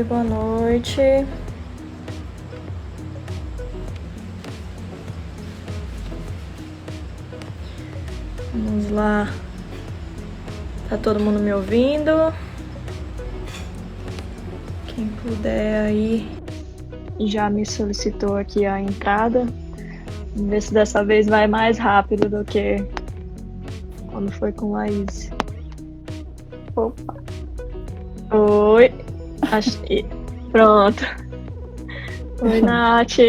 Oi, boa noite. Vamos lá. Tá todo mundo me ouvindo? Quem puder aí já me solicitou aqui a entrada. Vamos ver se dessa vez vai mais rápido do que quando foi com Laís. Opa. Oi. Pronto. Oi, Nath.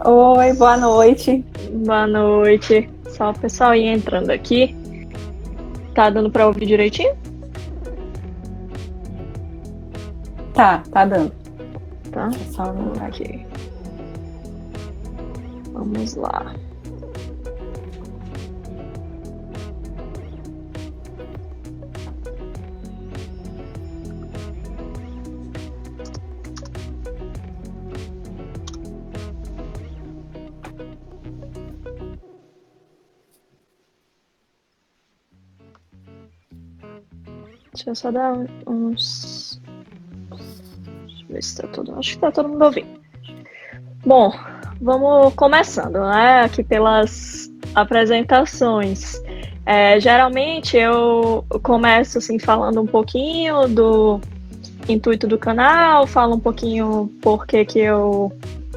Oi, boa noite. Boa noite. Só o pessoal ir entrando aqui. Tá dando pra ouvir direitinho? Tá dando. Tá. Só não Ok. Vamos lá. Deixa eu só dar uns... Deixa eu ver se tá todo... Acho que tá todo mundo ouvindo. Bom, vamos começando, né? Aqui pelas apresentações. Geralmente eu começo assim falando um pouquinho do intuito do canal, falo um pouquinho por que eu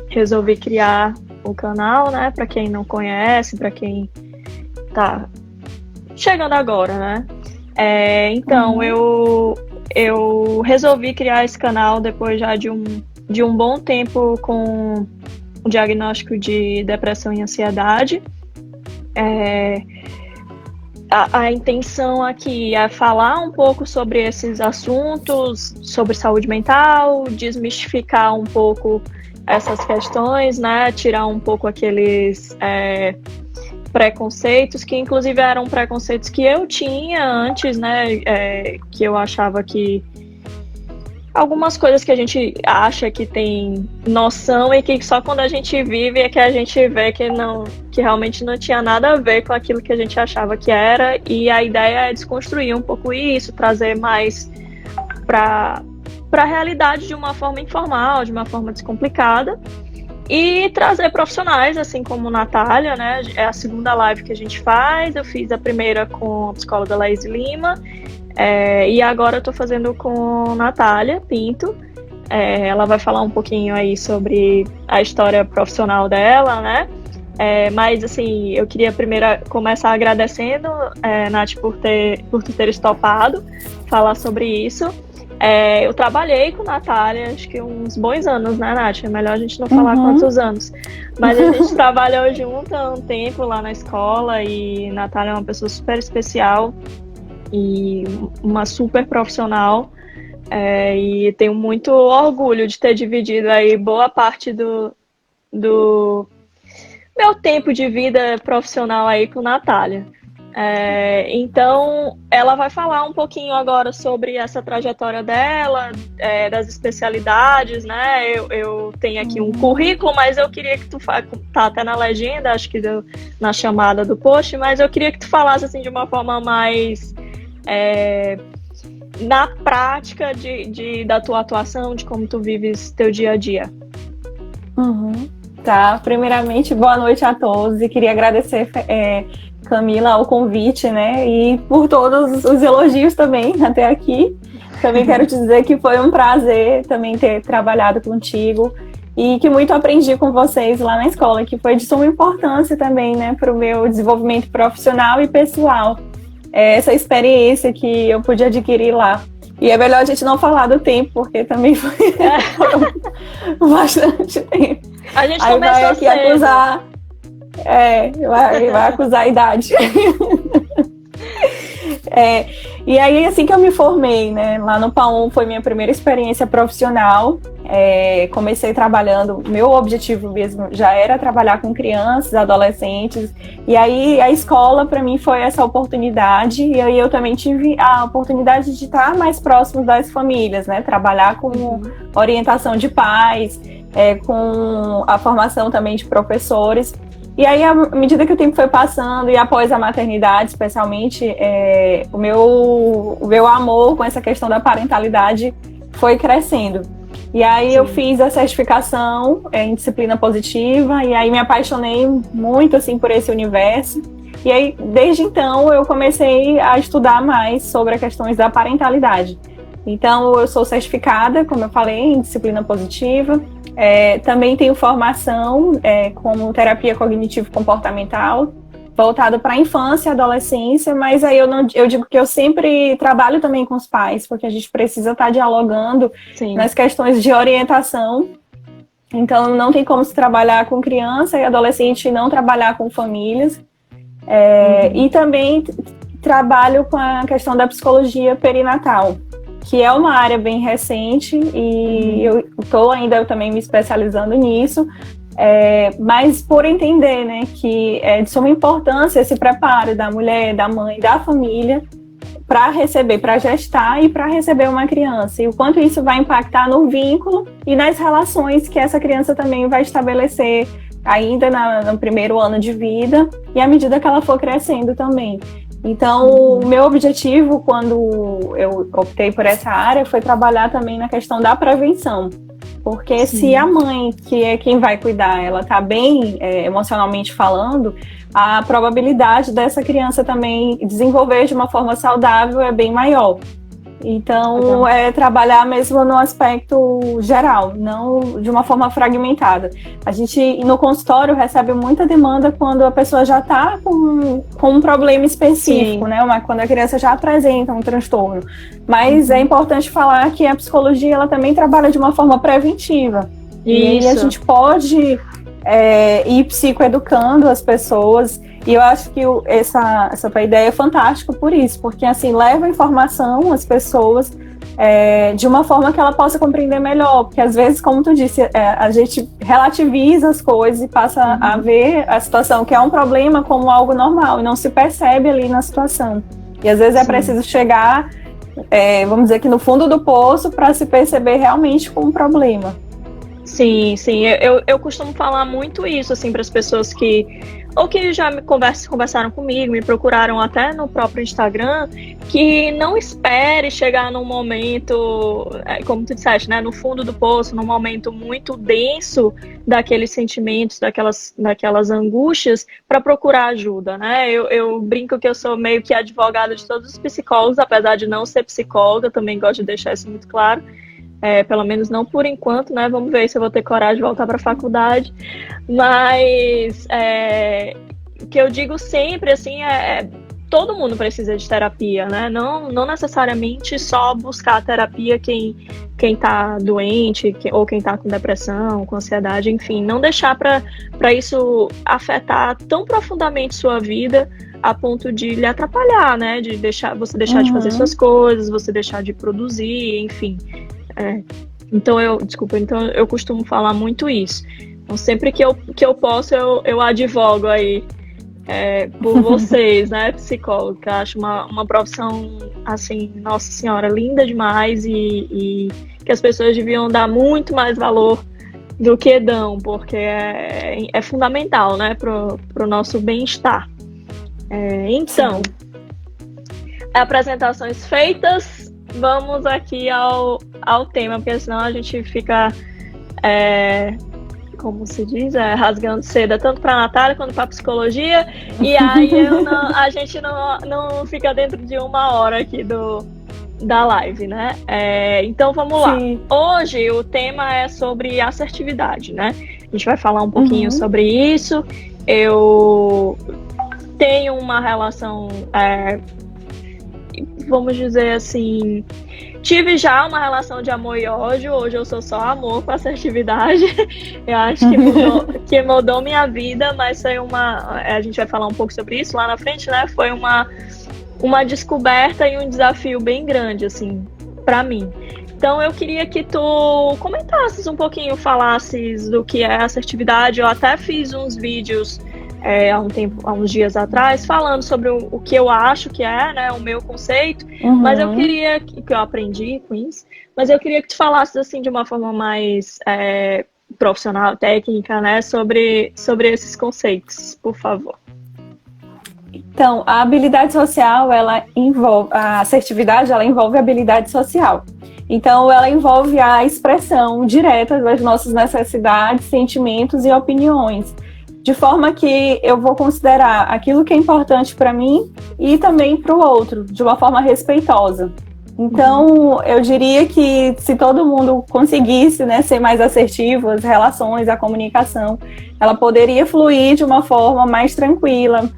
resolvi criar o canal, né? Para quem não conhece, para quem tá chegando agora, né? Então, eu resolvi criar esse canal depois já de um bom tempo com o diagnóstico de depressão e ansiedade. A intenção aqui é falar um pouco sobre esses assuntos, sobre saúde mental, desmistificar um pouco essas questões, né? Tirar um pouco aqueles preconceitos, que inclusive eram preconceitos que eu tinha antes, né? Que eu achava que algumas coisas que a gente acha que tem noção e que só quando a gente vive é que a gente vê que realmente não tinha nada a ver com aquilo que a gente achava que era, e a ideia é desconstruir um pouco isso, trazer mais para a realidade de uma forma informal, de uma forma descomplicada, e trazer profissionais, assim como Natália, né? É a segunda live que a gente faz. Eu fiz a primeira com a psicóloga Laís Lima, e agora eu tô fazendo com Natália Pinto. Ela vai falar um pouquinho aí sobre a história profissional dela, né? Mas, assim, eu queria primeiro começar agradecendo, Nath, por tu teres topado falar sobre isso. Eu trabalhei com Natália, acho que uns bons anos, né, Nath? É melhor a gente não falar quantos anos. Mas a gente trabalhou junto há um tempo lá na escola, e Natália é uma pessoa super especial e uma super profissional. E tenho muito orgulho de ter dividido aí boa parte do meu tempo de vida profissional aí com Natália. Então, ela vai falar um pouquinho agora sobre essa trajetória dela, das especialidades, né? Eu tenho aqui um currículo, mas eu queria que tu tá até na legenda, acho que na chamada do post, mas eu queria que tu falasse assim de uma forma mais na prática da tua atuação, de como tu vives teu dia a dia. Tá, primeiramente, boa noite a todos, e queria agradecer, Camila, o convite, né, e por todos os elogios também até aqui. Também quero te dizer que foi um prazer também ter trabalhado contigo, e que muito aprendi com vocês lá na escola, que foi de suma importância também, né, para o meu desenvolvimento profissional e pessoal, essa experiência que eu pude adquirir lá. E é melhor a gente não falar do tempo, porque também foi bastante tempo. A gente aí começou vai aqui cedo. Acusar. Vai acusar a idade. E aí, assim que eu me formei, né, lá no PAUM, foi minha primeira experiência profissional. Comecei trabalhando, meu objetivo mesmo já era trabalhar com crianças, adolescentes, e aí a escola para mim foi essa oportunidade, e aí eu também tive a oportunidade de estar mais próximo das famílias, né, trabalhar com orientação de pais, com a formação também de professores. E aí, à medida que o tempo foi passando, e após a maternidade, especialmente, o meu amor com essa questão da parentalidade foi crescendo. E aí Sim. eu fiz a certificação em disciplina positiva, e aí me apaixonei muito, assim, por esse universo. E aí, desde então, eu comecei a estudar mais sobre as questões da parentalidade. Então, eu sou certificada, como eu falei, em disciplina positiva. Também tenho formação como terapia cognitivo-comportamental, voltado para a infância e adolescência, mas aí eu digo que eu sempre trabalho também com os pais, porque a gente precisa estar dialogando Sim. nas questões de orientação. Então, não tem como se trabalhar com criança e adolescente e não trabalhar com famílias. E também trabalho com a questão da psicologia perinatal, que é uma área bem recente, e eu estou ainda também me especializando nisso, mas por entender, né, que é de suma importância esse preparo da mulher, da mãe, da família, para receber, para gestar e para receber uma criança, e o quanto isso vai impactar no vínculo e nas relações que essa criança também vai estabelecer ainda no primeiro ano de vida e à medida que ela for crescendo também. Então, o meu objetivo, quando eu optei por essa área, foi trabalhar também na questão da prevenção. Porque se a mãe, que é quem vai cuidar, ela está bem emocionalmente falando, a probabilidade dessa criança também desenvolver de uma forma saudável é bem maior. Então, trabalhar mesmo no aspecto geral, não de uma forma fragmentada. A gente, no consultório, recebe muita demanda quando a pessoa já está com um problema específico, né? Quando a criança já apresenta um transtorno. Mas é importante falar que a psicologia, ela também trabalha de uma forma preventiva. E aí a gente pode ir psicoeducando as pessoas. E eu acho que essa tua ideia é fantástica por isso, porque assim, leva informação às pessoas de uma forma que ela possa compreender melhor, porque às vezes, como tu disse, a gente relativiza as coisas e passa a ver a situação que é um problema como algo normal, e não se percebe ali na situação. E às vezes é preciso chegar, vamos dizer que no fundo do poço, para se perceber realmente como um problema. Sim, eu costumo falar muito isso, assim, para as pessoas que já conversaram comigo, me procuraram até no próprio Instagram, que não espere chegar num momento, como tu disseste, né, no fundo do poço, num momento muito denso daqueles sentimentos, daquelas angústias, para procurar ajuda, né? Eu brinco que eu sou meio que advogada de todos os psicólogos, apesar de não ser psicóloga, também gosto de deixar isso muito claro. Pelo menos não por enquanto, né? Vamos ver se eu vou ter coragem de voltar para a faculdade. Mas o que eu digo sempre, assim, todo mundo precisa de terapia, né? Não necessariamente só buscar terapia quem tá doente, ou quem tá com depressão, com ansiedade, enfim. Não deixar para isso afetar tão profundamente sua vida a ponto de lhe atrapalhar, né? De você deixar de fazer suas coisas, você deixar de produzir, enfim. Então eu costumo falar muito isso. Então, sempre que eu posso, eu advogo aí por vocês, né, psicóloga. Acho uma profissão, assim, nossa senhora, linda demais, e que as pessoas deviam dar muito mais valor do que dão, porque é fundamental, né, pro nosso bem-estar. Então, apresentações feitas, vamos aqui ao tema, porque senão a gente fica, como se diz, rasgando seda, tanto para a Natália quanto para a psicologia, e aí a gente não fica dentro de uma hora aqui da live, né? Então vamos lá. Hoje o tema é sobre assertividade, né? A gente vai falar um pouquinho sobre isso. Eu tenho uma relação, vamos dizer assim, tive já uma relação de amor e ódio. Hoje eu sou só amor com assertividade. Eu acho que mudou minha vida, mas foi a gente vai falar um pouco sobre isso lá na frente, né? Foi uma descoberta e um desafio bem grande, assim, para mim. Então eu queria que tu comentasses um pouquinho, falasses do que é assertividade. Eu até fiz uns vídeos há uns dias atrás, falando sobre o que eu acho que né, o meu conceito, mas eu queria que eu aprendi com isso, mas eu queria que tu falasses, assim, de uma forma mais profissional, técnica, né, sobre esses conceitos, por favor. Então, a habilidade social, ela envolve, a assertividade, ela envolve a habilidade social. Então, ela envolve a expressão direta das nossas necessidades, sentimentos e opiniões, de forma que eu vou considerar aquilo que é importante para mim e também para o outro, de uma forma respeitosa. Então, eu diria que se todo mundo conseguisse, né, ser mais assertivo, as relações, a comunicação, ela poderia fluir de uma forma mais tranquila,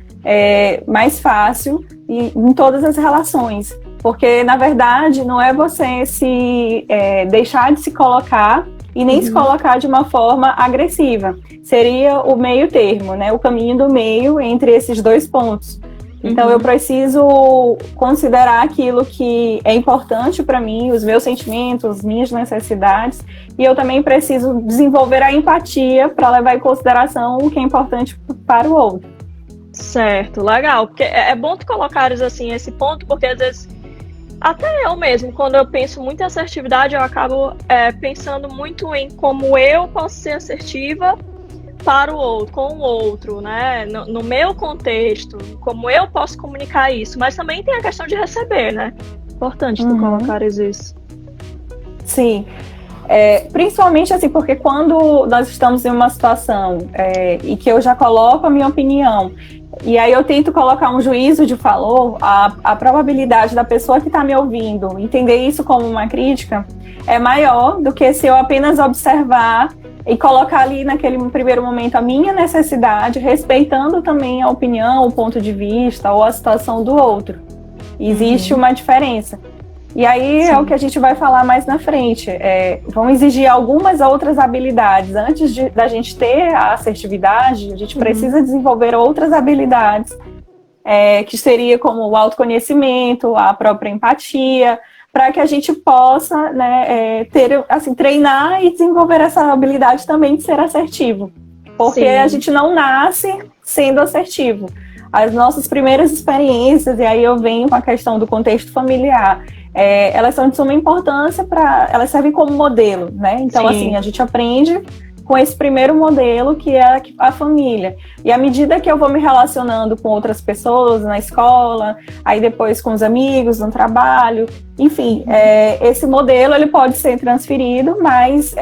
mais fácil e em todas as relações. Porque, na verdade, não é você se deixar de se colocar e nem se colocar de uma forma agressiva. Seria o meio termo, né, o caminho do meio entre esses dois pontos. Então, eu preciso considerar aquilo que é importante para mim, os meus sentimentos, minhas necessidades, e eu também preciso desenvolver a empatia para levar em consideração o que é importante para o outro. Certo, legal. Porque é bom tu colocares assim esse ponto, porque às vezes, até eu mesmo, quando eu penso muito em assertividade, eu acabo pensando muito em como eu posso ser assertiva para o outro, com o outro, né? No meu contexto, como eu posso comunicar isso, mas também tem a questão de receber, né? Importante tu colocares isso. Sim, principalmente assim, porque quando nós estamos em uma situação e que eu já coloco a minha opinião, e aí eu tento colocar um juízo de valor, a probabilidade da pessoa que está me ouvindo entender isso como uma crítica é maior do que se eu apenas observar e colocar ali naquele primeiro momento a minha necessidade, respeitando também a opinião, o ponto de vista ou a situação do outro. Existe uma diferença. E aí é o que a gente vai falar mais na frente. Vão exigir algumas outras habilidades. Antes da gente ter a assertividade, a gente precisa desenvolver outras habilidades, que seria como o autoconhecimento, a própria empatia, para que a gente possa, né, treinar e desenvolver essa habilidade também de ser assertivo. Porque a gente não nasce sendo assertivo. As nossas primeiras experiências, e aí eu venho com a questão do contexto familiar, elas são de suma importância, elas servem como modelo, né? Então, assim, a gente aprende com esse primeiro modelo, que é a família. E à medida que eu vou me relacionando com outras pessoas na escola, aí depois com os amigos, no trabalho, enfim, esse modelo ele pode ser transferido, mas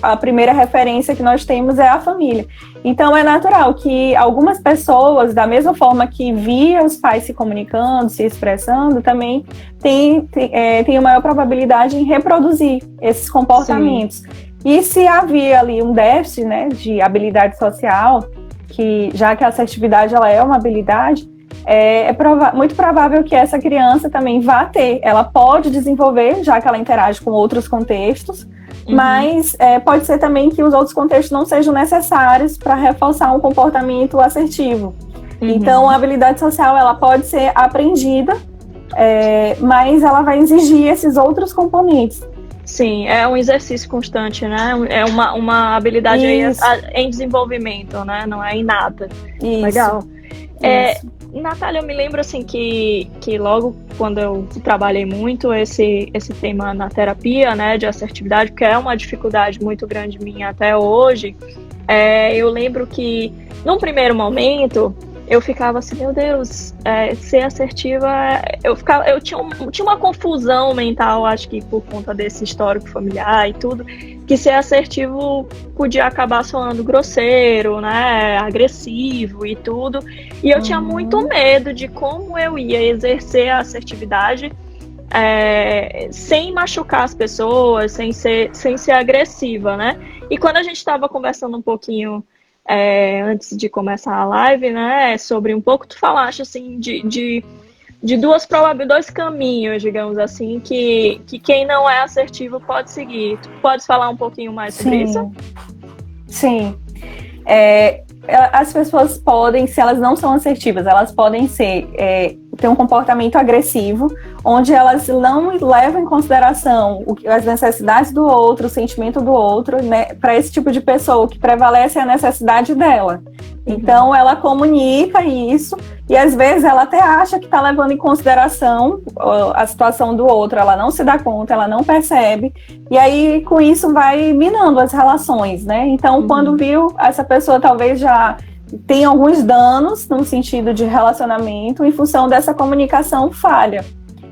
a primeira referência que nós temos é a família. Então é natural que algumas pessoas, da mesma forma que via os pais se comunicando, se expressando, também tem maior probabilidade em reproduzir esses comportamentos. E se havia ali um déficit, né, de habilidade social, já que a assertividade ela é uma habilidade, muito provável que essa criança também vá ter. Ela pode desenvolver, já que ela interage com outros contextos, mas pode ser também que os outros contextos não sejam necessários para reforçar um comportamento assertivo. Então, a habilidade social ela pode ser aprendida, mas ela vai exigir esses outros componentes. Sim, é um exercício constante, né? É uma habilidade aí em desenvolvimento, né? Não é inata. Isso. Legal. Natália, eu me lembro assim que logo quando eu trabalhei muito esse tema na terapia, né, de assertividade, porque é uma dificuldade muito grande minha até hoje, eu lembro que num primeiro momento eu ficava assim, meu Deus, ser assertiva, eu tinha uma confusão mental, acho que por conta desse histórico familiar e tudo, que ser assertivo podia acabar soando grosseiro, né, agressivo e tudo, e eu tinha muito medo de como eu ia exercer a assertividade sem machucar as pessoas, sem ser agressiva, né, e quando a gente estava conversando um pouquinho antes de começar a live, né, sobre um pouco, tu falaste, assim, de dois caminhos, digamos assim, que quem não é assertivo pode seguir. Tu podes falar um pouquinho mais sobre isso? Sim. As pessoas podem, se elas não são assertivas, elas podem ter um comportamento agressivo, onde elas não levam em consideração as necessidades do outro, o sentimento do outro, né? Para esse tipo de pessoa, o que prevalece é a necessidade dela. Então, ela comunica isso, e às vezes ela até acha que está levando em consideração a situação do outro, ela não se dá conta, ela não percebe, e aí com isso vai minando as relações, né? Então, quando viu, essa pessoa talvez já tem alguns danos no sentido de relacionamento em função dessa comunicação falha.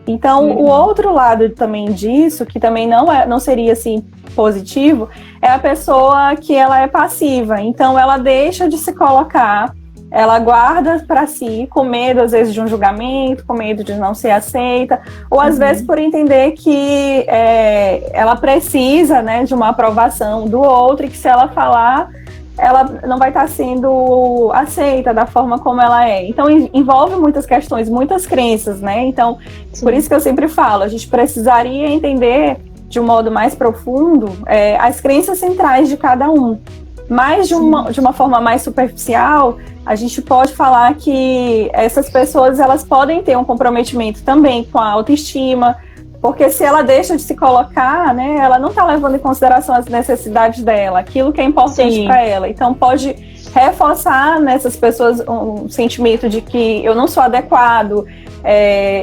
Então, o outro lado também disso, que também não seria assim positivo, é a pessoa que ela é passiva. Então, ela deixa de se colocar, ela guarda para si, com medo às vezes de um julgamento, com medo de não ser aceita, ou às vezes por entender que ela precisa, né, de uma aprovação do outro, e que se ela falar, ela não vai estar sendo aceita da forma como ela é. Então, envolve muitas questões, muitas crenças, né? Então, por isso que eu sempre falo, a gente precisaria entender de um modo mais profundo as crenças centrais de cada um. Mas de uma forma mais superficial, a gente pode falar que essas pessoas, elas podem ter um comprometimento também com a autoestima, porque se ela deixa de se colocar, né, ela não está levando em consideração as necessidades dela, aquilo que é importante para ela. Então, pode reforçar nessas pessoas um sentimento de que eu não sou adequado,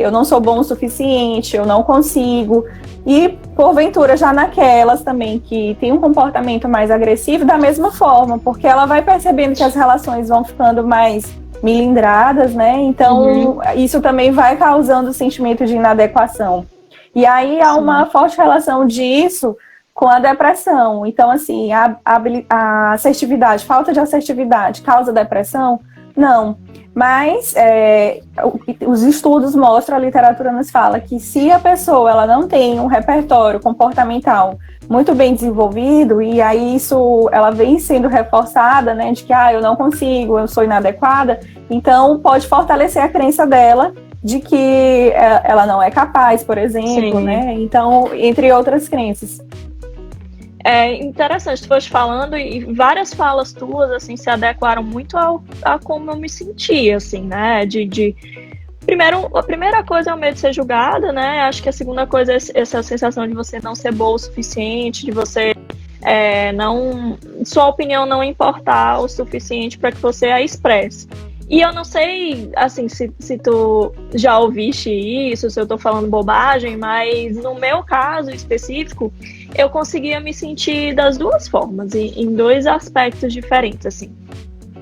eu não sou bom o suficiente, eu não consigo. E, porventura, já naquelas também que tem um comportamento mais agressivo, da mesma forma, porque ela vai percebendo que as relações vão ficando mais milindradas, né? Então, isso também vai causando sentimento de inadequação. E aí há uma forte relação disso com a depressão. Então, assim, a assertividade, falta de assertividade causa depressão? Não. Mas os estudos mostram, a literatura nos fala que se a pessoa ela não tem um repertório comportamental muito bem desenvolvido, e aí isso ela vem sendo reforçada, né, de que eu não consigo, eu sou inadequada, então pode fortalecer a crença dela de que ela não é capaz, por exemplo, né? Então, entre outras crenças. É interessante, tu foste falando e várias falas tuas, assim, se adequaram muito a como eu me sentia, assim, né? Primeiro, a primeira coisa é o medo de ser julgada, né? Acho que a segunda coisa é essa sensação de você não ser boa o suficiente, de você sua opinião não importar o suficiente para que você a expresse. E eu não sei, assim, se tu já ouviste isso, se eu tô falando bobagem, mas no meu caso específico, eu conseguia me sentir das duas formas, em dois aspectos diferentes, assim.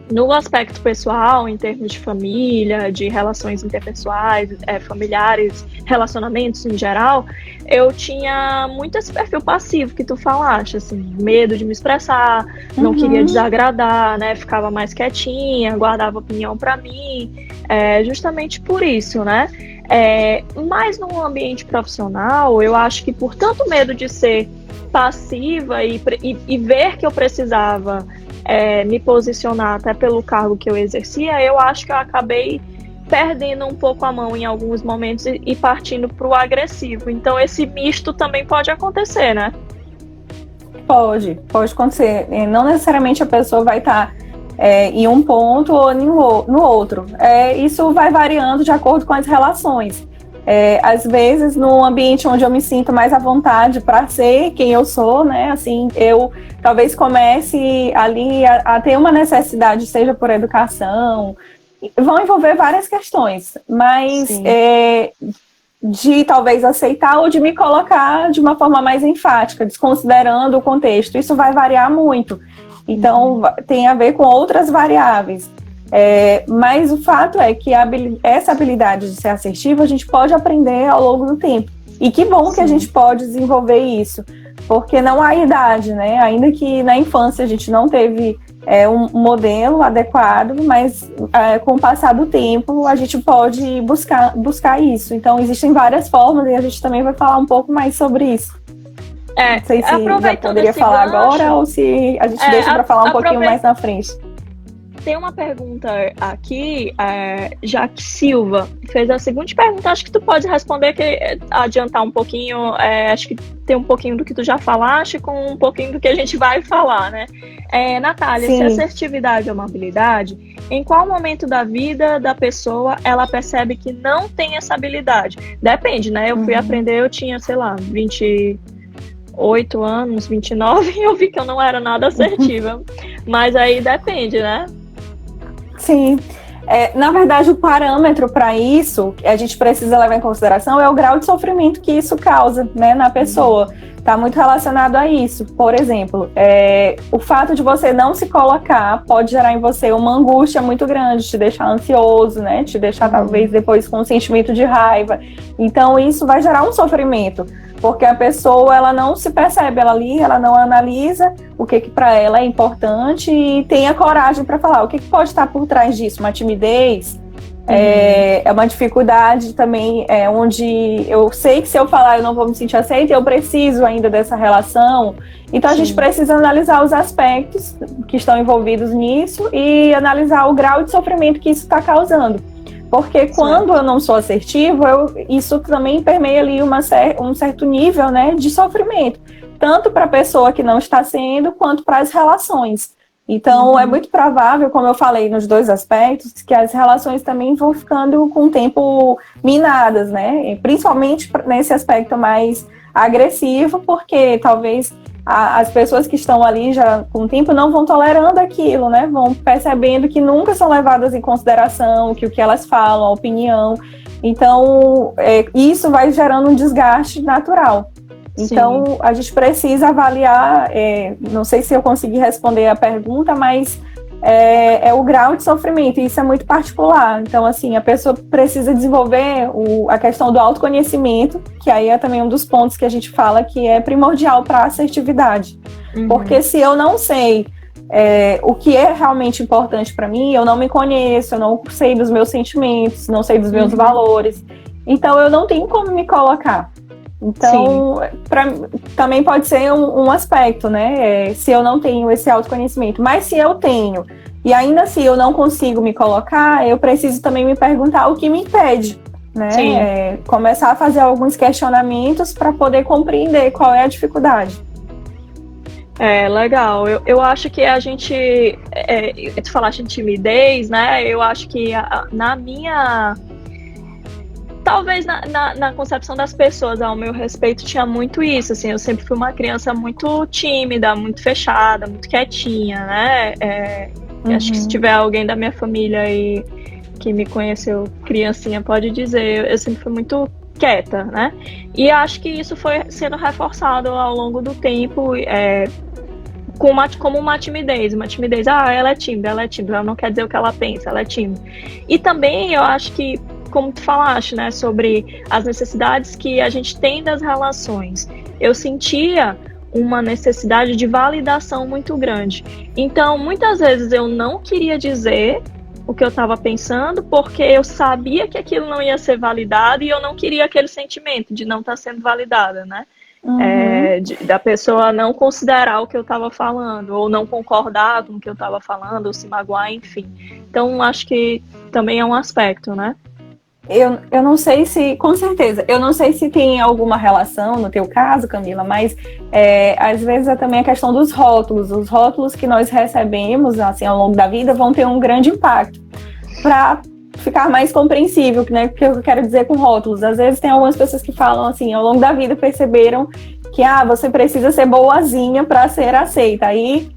No aspecto pessoal, em termos de família, de relações interpessoais, familiares, relacionamentos em geral, eu tinha muito esse perfil passivo que tu falaste, assim, medo de me expressar, não queria desagradar, né, ficava mais quietinha, guardava opinião para mim, justamente por isso, né. Mas no ambiente profissional, eu acho que por tanto medo de ser passiva e ver que eu precisava me posicionar até pelo cargo que eu exercia, eu acho que eu acabei perdendo um pouco a mão em alguns momentos e partindo para o agressivo. Então esse misto também pode acontecer, né? Pode acontecer. Não necessariamente a pessoa vai estar em um ponto ou no outro. Isso vai variando de acordo com as relações. Às vezes, no ambiente onde eu me sinto mais à vontade para ser quem eu sou, né? Assim, eu talvez comece ali a ter uma necessidade, seja por educação, vão envolver várias questões, mas de talvez aceitar ou de me colocar de uma forma mais enfática, desconsiderando o contexto. Isso vai variar muito. Então, tem a ver com outras variáveis. Mas o fato é que essa habilidade de ser assertivo a gente pode aprender ao longo do tempo. E que bom que a gente pode desenvolver isso, porque não há idade, né? Ainda que na infância a gente não teve um modelo adequado, mas com o passar do tempo a gente pode buscar isso. Então existem várias formas e a gente também vai falar um pouco mais sobre isso. Não sei se já poderia falar agora ou se a gente deixa para falar um pouquinho mais na frente. Tem uma pergunta aqui, Jaque Silva fez a seguinte pergunta, acho que tu pode responder, que adiantar um pouquinho, acho que tem um pouquinho do que tu já falaste com um pouquinho do que a gente vai falar, né? Natália, se assertividade é uma habilidade, em qual momento da vida da pessoa ela percebe que não tem essa habilidade? Depende, né? Eu fui aprender, eu tinha, sei lá, 28 anos, 29, e eu vi que eu não era nada assertiva. Mas aí depende, né? Sim. Na verdade, o parâmetro para isso, que a gente precisa levar em consideração, é o grau de sofrimento que isso causa, né, na pessoa. Está muito relacionado a isso. Por exemplo, o fato de você não se colocar pode gerar em você uma angústia muito grande, te deixar ansioso, né, te deixar talvez depois com um sentimento de raiva. Então, isso vai gerar um sofrimento, porque a pessoa, ela não se percebe, ela não analisa o que para ela é importante e tem a coragem para falar o que pode estar por trás disso, uma timidez, é uma dificuldade também, onde eu sei que se eu falar eu não vou me sentir aceita, eu preciso ainda dessa relação. Então a gente precisa analisar os aspectos que estão envolvidos nisso e analisar o grau de sofrimento que isso está causando. Porque quando eu não sou assertivo, isso também permeia ali um certo nível, né, de sofrimento, tanto para a pessoa que não está sendo, quanto para as relações. Então, é muito provável, como eu falei nos dois aspectos, que as relações também vão ficando com o tempo minadas, né? Principalmente nesse aspecto mais agressivo, porque talvez as pessoas que estão ali já com o tempo não vão tolerando aquilo, né? Vão percebendo que nunca são levadas em consideração, que o que elas falam, a opinião. Então, isso vai gerando um desgaste natural. Então, a gente precisa avaliar, não sei se eu consegui responder a pergunta, mas é o grau de sofrimento, e isso é muito particular. Então, assim, a pessoa precisa desenvolver a questão do autoconhecimento, que aí é também um dos pontos que a gente fala que é primordial para a assertividade. Porque se eu não sei o que é realmente importante para mim, eu não me conheço, eu não sei dos meus sentimentos, não sei dos meus valores, então eu não tenho como me colocar. Então, também pode ser um aspecto, né? Se eu não tenho esse autoconhecimento. Mas se eu tenho, e ainda assim eu não consigo me colocar, eu preciso também me perguntar o que me impede, né? Começar a fazer alguns questionamentos para poder compreender qual é a dificuldade. Legal. Eu acho que a gente... tu falaste de timidez, né? Eu acho que na minha... Talvez na concepção das pessoas ao meu respeito tinha muito isso, assim, eu sempre fui uma criança muito tímida, muito fechada, muito quietinha, né? Acho que se tiver alguém da minha família aí que me conheceu criancinha pode dizer, eu sempre fui muito quieta, né? E acho que isso foi sendo reforçado ao longo do tempo, como uma timidez, ela é tímida, ela não quer dizer o que ela pensa, ela é tímida. E também eu acho que, como tu falaste, né, sobre as necessidades que a gente tem das relações, eu sentia uma necessidade de validação muito grande. Então, muitas vezes eu não queria dizer o que eu estava pensando, porque eu sabia que aquilo não ia ser validado e eu não queria aquele sentimento de não estar sendo validada, né? Da pessoa não considerar o que eu estava falando, ou não concordar com o que eu estava falando, ou se magoar, enfim. Então, acho que também é um aspecto, né? Eu não sei se, com certeza, eu não sei se tem alguma relação no teu caso, Camila, mas às vezes é também a questão dos rótulos. Os rótulos que nós recebemos assim, ao longo da vida vão ter um grande impacto. Para ficar mais compreensível, né? O que eu quero dizer com rótulos. Às vezes tem algumas pessoas que falam assim, ao longo da vida perceberam que você precisa ser boazinha para ser aceita. Aí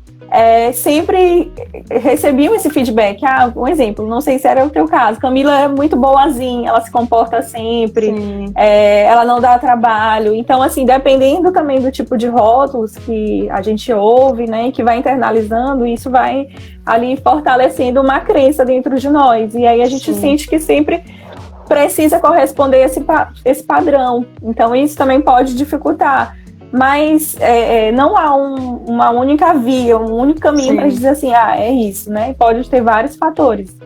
sempre recebiam esse feedback. Um exemplo, não sei se era o teu caso, Camila é muito boazinha, ela se comporta sempre, ela não dá trabalho. Então, assim, dependendo também do tipo de rótulos que a gente ouve, né, que vai internalizando, isso vai ali fortalecendo uma crença dentro de nós. E aí a gente sente que sempre precisa corresponder a esse padrão. Então, isso também pode dificultar. Mas não há uma única via, um único caminho para dizer assim, é isso, né? Pode ter vários fatores.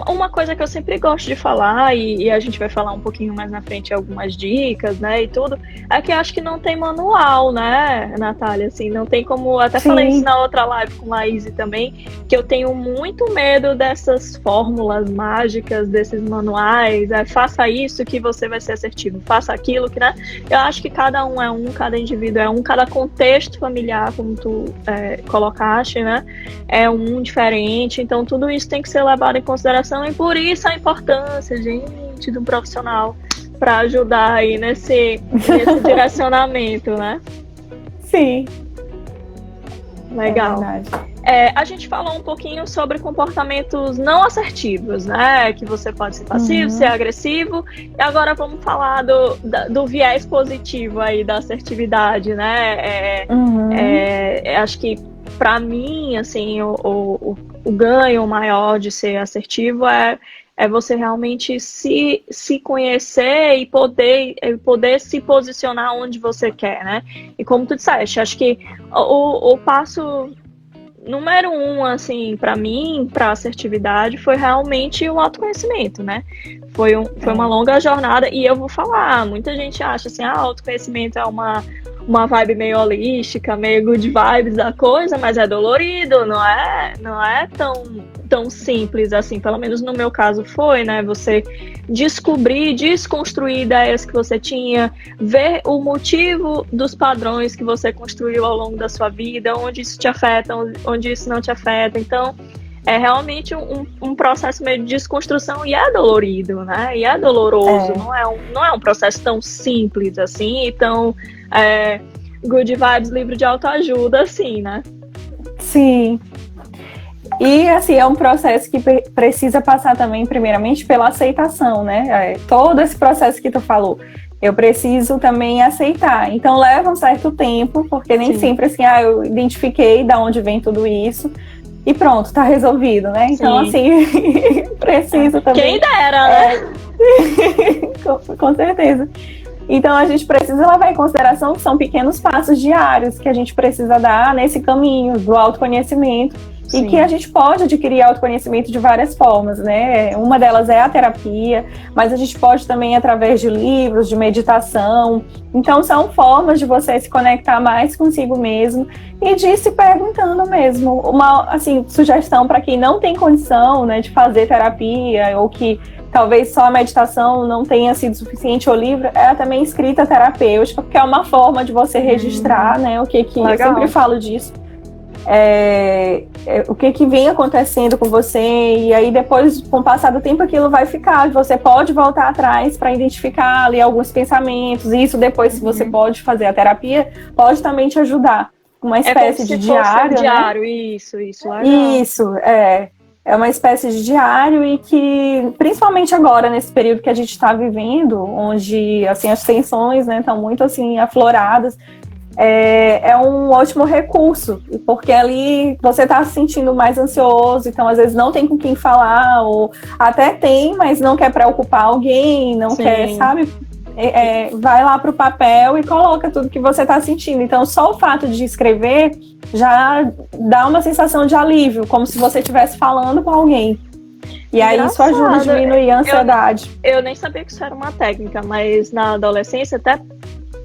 Uma coisa que eu sempre gosto de falar, e a gente vai falar um pouquinho mais na frente algumas dicas, né, e tudo, é que eu acho que não tem manual, né, Natália, assim, não tem como, até falei isso na outra live com a Laís também, que eu tenho muito medo dessas fórmulas mágicas, desses manuais, faça isso que você vai ser assertivo, faça aquilo que, né, eu acho que cada um é um, cada indivíduo é um, cada contexto familiar, como tu colocaste, né, é um diferente, então tudo isso tem que ser levado em consideração, e por isso a importância, gente, do profissional para ajudar aí nesse direcionamento, né? Sim. Legal. A gente falou um pouquinho sobre comportamentos não assertivos, né? Que você pode ser passivo, ser agressivo. E agora vamos falar do viés positivo aí da assertividade, né? Acho que para mim, assim, o ganho maior de ser assertivo é você realmente se conhecer e poder se posicionar onde você quer, né? E como tu disseste, acho que o passo número 1, assim, para mim, para assertividade, foi realmente o autoconhecimento, né? Foi uma longa jornada, e eu vou falar, muita gente acha assim, autoconhecimento é uma vibe meio holística, meio good vibes da coisa, mas é dolorido, não é tão simples assim, pelo menos no meu caso foi, né? Você descobrir, desconstruir ideias que você tinha, ver o motivo dos padrões que você construiu ao longo da sua vida, onde isso te afeta, onde isso não te afeta. Então, é realmente um processo meio de desconstrução, e é dolorido, né? E é doloroso, não é um processo tão simples assim, tão good vibes, livro de autoajuda, assim, né? Sim. E, assim, é um processo que precisa passar também, primeiramente, pela aceitação, né? Todo esse processo que tu falou, eu preciso também aceitar. Então, leva um certo tempo, porque nem sempre, assim, eu identifiquei de onde vem tudo isso, e pronto, tá resolvido, né? Então, assim, preciso também... Quem dera, né? Com certeza. Então, a gente precisa levar em consideração que são pequenos passos diários que a gente precisa dar nesse caminho do autoconhecimento. Sim. E que a gente pode adquirir autoconhecimento de várias formas, né? Uma delas é a terapia, mas a gente pode também através de livros, de meditação. Então, são formas de você se conectar mais consigo mesmo e de ir se perguntando mesmo. Uma, assim, sugestão para quem não tem condição, né, de fazer terapia, ou que talvez só a meditação não tenha sido suficiente, o livro é também escrita terapêutica, porque é uma forma de você registrar, né, o que eu sempre falo disso. O que vem acontecendo com você, e aí depois, com o passar do tempo, aquilo vai ficar. Você pode voltar atrás para identificar ali alguns pensamentos, e isso depois, se você pode fazer a terapia, pode também te ajudar. Uma espécie de diário, diário, né? Isso, legal. Isso, é uma espécie de diário, e que, principalmente agora, nesse período que a gente está vivendo, onde, assim, as tensões, né, estão muito, assim, afloradas, é um ótimo recurso, porque ali você está se sentindo mais ansioso, então às vezes não tem com quem falar, ou até tem, mas não quer preocupar alguém, não quer, sabe? Vai lá para o papel e coloca tudo que você está sentindo. Então, só o fato de escrever já dá uma sensação de alívio, como se você estivesse falando com alguém. E aí isso ajuda a diminuir a ansiedade. Eu nem sabia que isso era uma técnica, mas na adolescência, até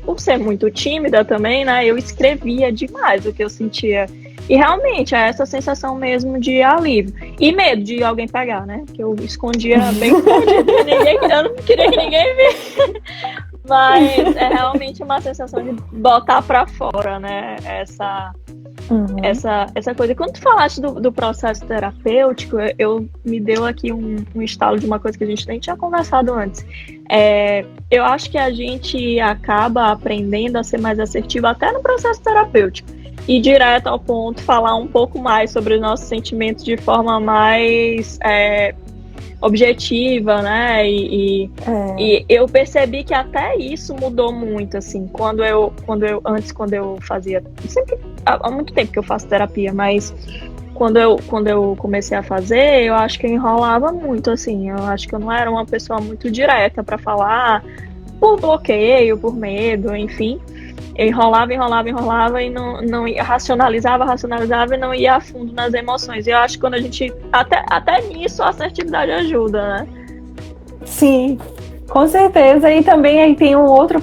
por ser muito tímida também, né, eu escrevia demais o que eu sentia. E realmente é essa sensação mesmo de alívio. E medo de alguém pegar, né? Que eu escondia bem escondido. Eu não queria que ninguém visse. Mas é realmente uma sensação de botar pra fora, né? Essa coisa. Quando tu falaste do processo terapêutico, me deu aqui um estalo de uma coisa que a gente nem tinha conversado antes. Eu acho que a gente acaba aprendendo a ser mais assertivo até no processo terapêutico. E direto ao ponto, falar um pouco mais sobre os nossos sentimentos de forma mais objetiva, né? E eu percebi que até isso mudou muito, assim, quando eu fazia, sempre, há muito tempo que eu faço terapia, mas quando eu comecei a fazer, eu acho que eu enrolava muito, assim, eu acho que eu não era uma pessoa muito direta para falar, por bloqueio, por medo, enfim. Eu enrolava e não ia, racionalizava e não ia a fundo nas emoções. E eu acho que quando a gente, até nisso, a assertividade ajuda, né? Sim, com certeza. E também aí tem um outro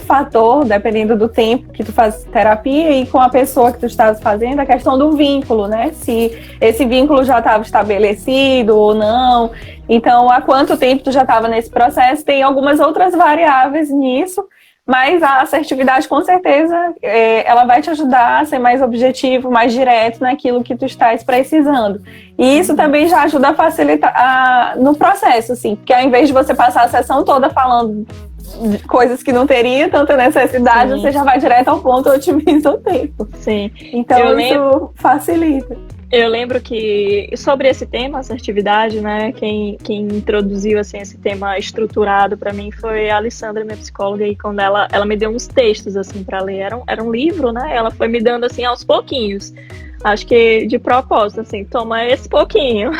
fator, dependendo do tempo que tu faz terapia e com a pessoa que tu estás fazendo, a questão do vínculo, né? Se esse vínculo já estava estabelecido ou não. Então, há quanto tempo tu já estava nesse processo? Tem algumas outras variáveis nisso, mas a assertividade, com certeza, ela vai te ajudar a ser mais objetivo, mais direto naquilo que tu estás precisando. E isso também já ajuda a facilitar no processo, assim, porque ao invés de você passar a sessão toda falando de coisas que não teria tanta necessidade, sim, você já vai direto ao ponto e otimiza o tempo. Sim. Então isso facilita. Eu lembro que, sobre esse tema, assertividade, né, quem introduziu, assim, esse tema estruturado para mim foi a Alessandra, minha psicóloga, e quando ela me deu uns textos, assim, para ler, era um livro, né, ela foi me dando, assim, aos pouquinhos, acho que de propósito, assim, toma esse pouquinho,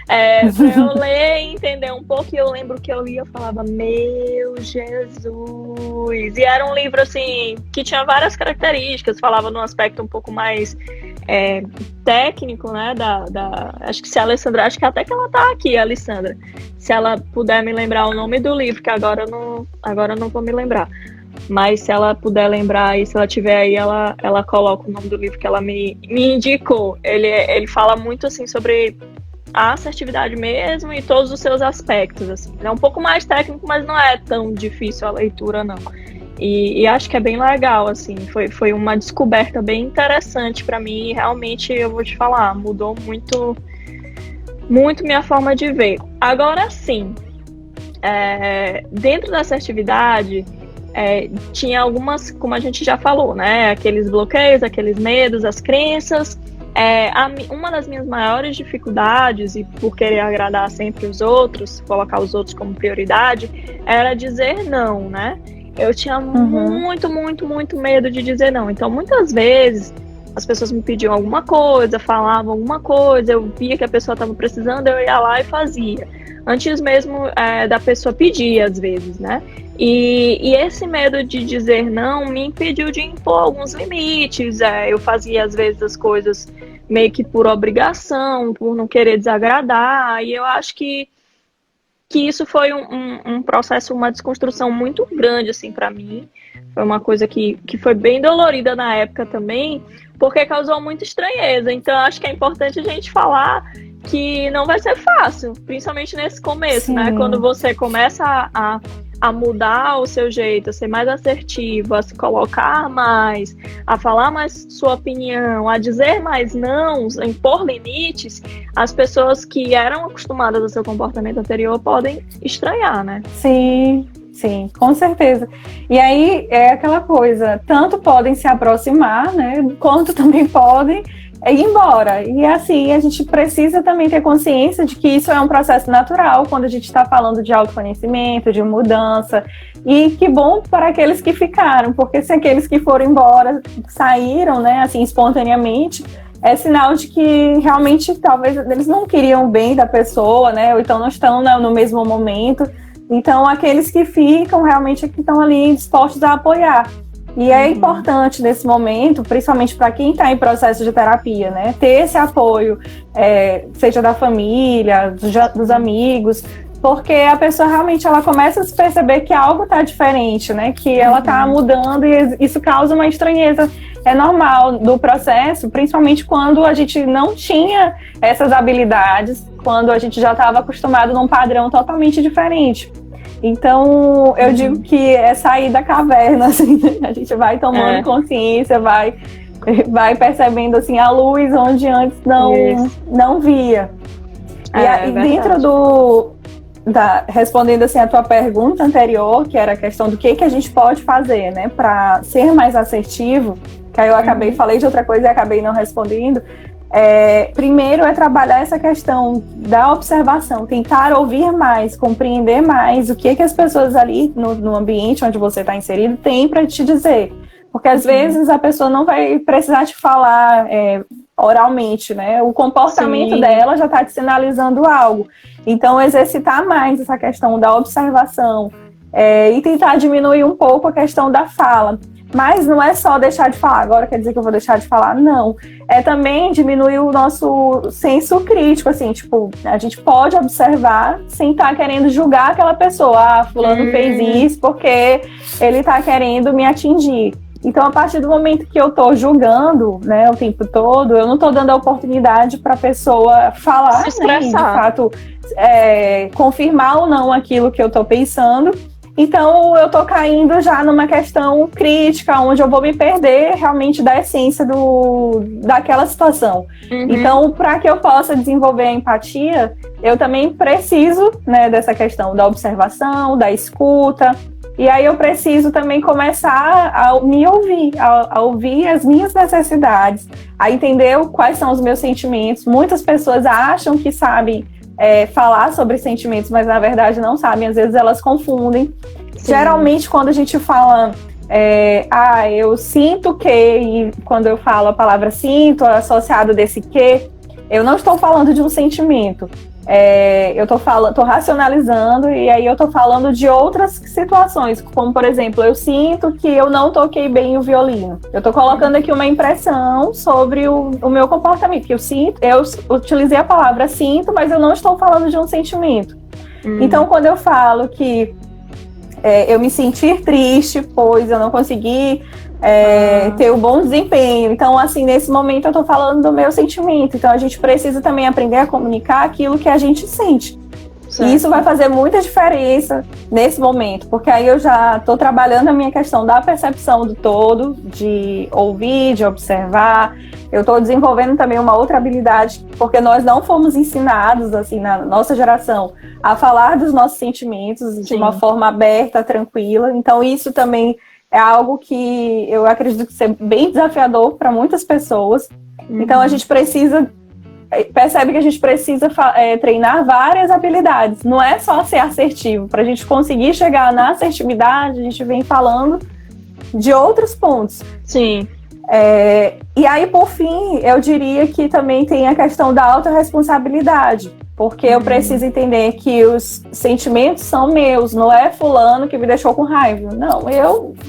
pra eu ler e entender um pouco, e eu lembro que eu lia, eu falava, meu Jesus, e era um livro, assim, que tinha várias características, falava num aspecto um pouco mais técnico, né, acho que se a Alessandra, acho que até que ela tá aqui, a Alessandra, se ela puder me lembrar o nome do livro, que agora eu não vou me lembrar, mas se ela puder lembrar e se ela tiver aí, ela coloca o nome do livro que ela me indicou. Ele fala muito, assim, sobre a assertividade mesmo e todos os seus aspectos, assim. É um pouco mais técnico, mas não é tão difícil a leitura, não. E acho que é bem legal, assim, foi uma descoberta bem interessante para mim e realmente, eu vou te falar, mudou muito, muito minha forma de ver. Agora sim, dentro da assertividade, tinha algumas, como a gente já falou, né, aqueles bloqueios, aqueles medos, as crenças. Uma das minhas maiores dificuldades, e por querer agradar sempre os outros, colocar os outros como prioridade, era dizer não, né? Eu tinha muito, muito, muito medo de dizer não. Então, muitas vezes, as pessoas me pediam alguma coisa, falavam alguma coisa, eu via que a pessoa estava precisando, eu ia lá e fazia. Antes mesmo da pessoa pedir, às vezes, né? E esse medo de dizer não me impediu de impor alguns limites. Eu fazia, às vezes, as coisas meio que por obrigação, por não querer desagradar. E eu acho que isso foi um processo, uma desconstrução muito grande, assim, para mim. Foi uma coisa que foi bem dolorida na época também, porque causou muita estranheza. Então, acho que é importante a gente falar que não vai ser fácil, principalmente nesse começo, sim, né? Quando você começa a mudar o seu jeito, a ser mais assertivo, a se colocar mais, a falar mais sua opinião, a dizer mais não, a impor limites, as pessoas que eram acostumadas ao seu comportamento anterior podem estranhar, né? Sim, sim, com certeza. E aí é aquela coisa, tanto podem se aproximar, né, quanto também podem ir embora. E assim, a gente precisa também ter consciência de que isso é um processo natural quando a gente está falando de autoconhecimento, de mudança. E que bom para aqueles que ficaram, porque se aqueles que foram embora saíram, né, assim, espontaneamente, é sinal de que realmente talvez eles não queriam o bem da pessoa, né, ou então não estão, né, no mesmo momento. Então, aqueles que ficam realmente é que estão ali dispostos a apoiar. E é importante nesse momento, principalmente para quem está em processo de terapia, né, ter esse apoio, seja da família, dos amigos, porque a pessoa realmente ela começa a se perceber que algo está diferente, né, que ela está mudando e isso causa uma estranheza. É normal do processo, principalmente quando a gente não tinha essas habilidades, quando a gente já estava acostumado num padrão totalmente diferente. Então, eu digo que é sair da caverna, assim, né? A gente vai tomando consciência, vai percebendo, assim, a luz onde antes não via. E dentro respondendo, assim, a tua pergunta anterior, que era a questão do que a gente pode fazer, né, para ser mais assertivo, que aí eu falei de outra coisa e acabei não respondendo. Primeiro é trabalhar essa questão da observação, tentar ouvir mais, compreender mais o que as pessoas ali no ambiente onde você está inserido têm para te dizer, porque às vezes a pessoa não vai precisar te falar oralmente, né? O comportamento dela já está te sinalizando algo, então exercitar mais essa questão da observação e tentar diminuir um pouco a questão da fala. Mas não é só deixar de falar, agora quer dizer que eu vou deixar de falar, não. É também diminuir o nosso senso crítico, assim, tipo, a gente pode observar sem estar querendo julgar aquela pessoa. Fulano fez isso porque ele está querendo me atingir. Então, a partir do momento que eu estou julgando, né, o tempo todo, eu não estou dando a oportunidade para a pessoa falar, né, de fato, confirmar ou não aquilo que eu estou pensando. Então eu tô caindo já numa questão crítica, onde eu vou me perder realmente da essência daquela situação. Então, para que eu possa desenvolver a empatia, eu também preciso, né, dessa questão da observação, da escuta. E aí eu preciso também começar a me ouvir, a ouvir as minhas necessidades, a entender quais são os meus sentimentos. Muitas pessoas acham que sabem falar sobre sentimentos, mas na verdade não sabem, às vezes elas confundem. Sim. Geralmente quando a gente fala, eu sinto que, e quando eu falo a palavra sinto, associado desse que, eu não estou falando de um sentimento. Eu tô racionalizando, e aí eu tô falando de outras situações, como por exemplo, eu sinto que eu não toquei bem o violino. Eu tô colocando aqui uma impressão sobre o meu comportamento, que eu utilizei a palavra sinto, mas eu não estou falando de um sentimento. Então, quando eu falo que eu me sentir triste, pois eu não consegui ter um bom desempenho. Então, assim, nesse momento eu tô falando do meu sentimento. Então, a gente precisa também aprender a comunicar aquilo que a gente sente. Certo. E isso vai fazer muita diferença nesse momento, porque aí eu já tô trabalhando a minha questão da percepção do todo, de ouvir, de observar. Eu tô desenvolvendo também uma outra habilidade, porque nós não fomos ensinados, assim, na nossa geração, a falar dos nossos sentimentos de uma forma aberta, tranquila. Então, isso também é algo que eu acredito que ser bem desafiador para muitas pessoas. Então, a gente percebe que a gente precisa treinar várias habilidades. Não é só ser assertivo. Para a gente conseguir chegar na assertividade, a gente vem falando de outros pontos. Sim. E aí, por fim, eu diria que também tem a questão da autorresponsabilidade. Porque eu preciso entender que os sentimentos são meus, não é fulano que me deixou com raiva. Não,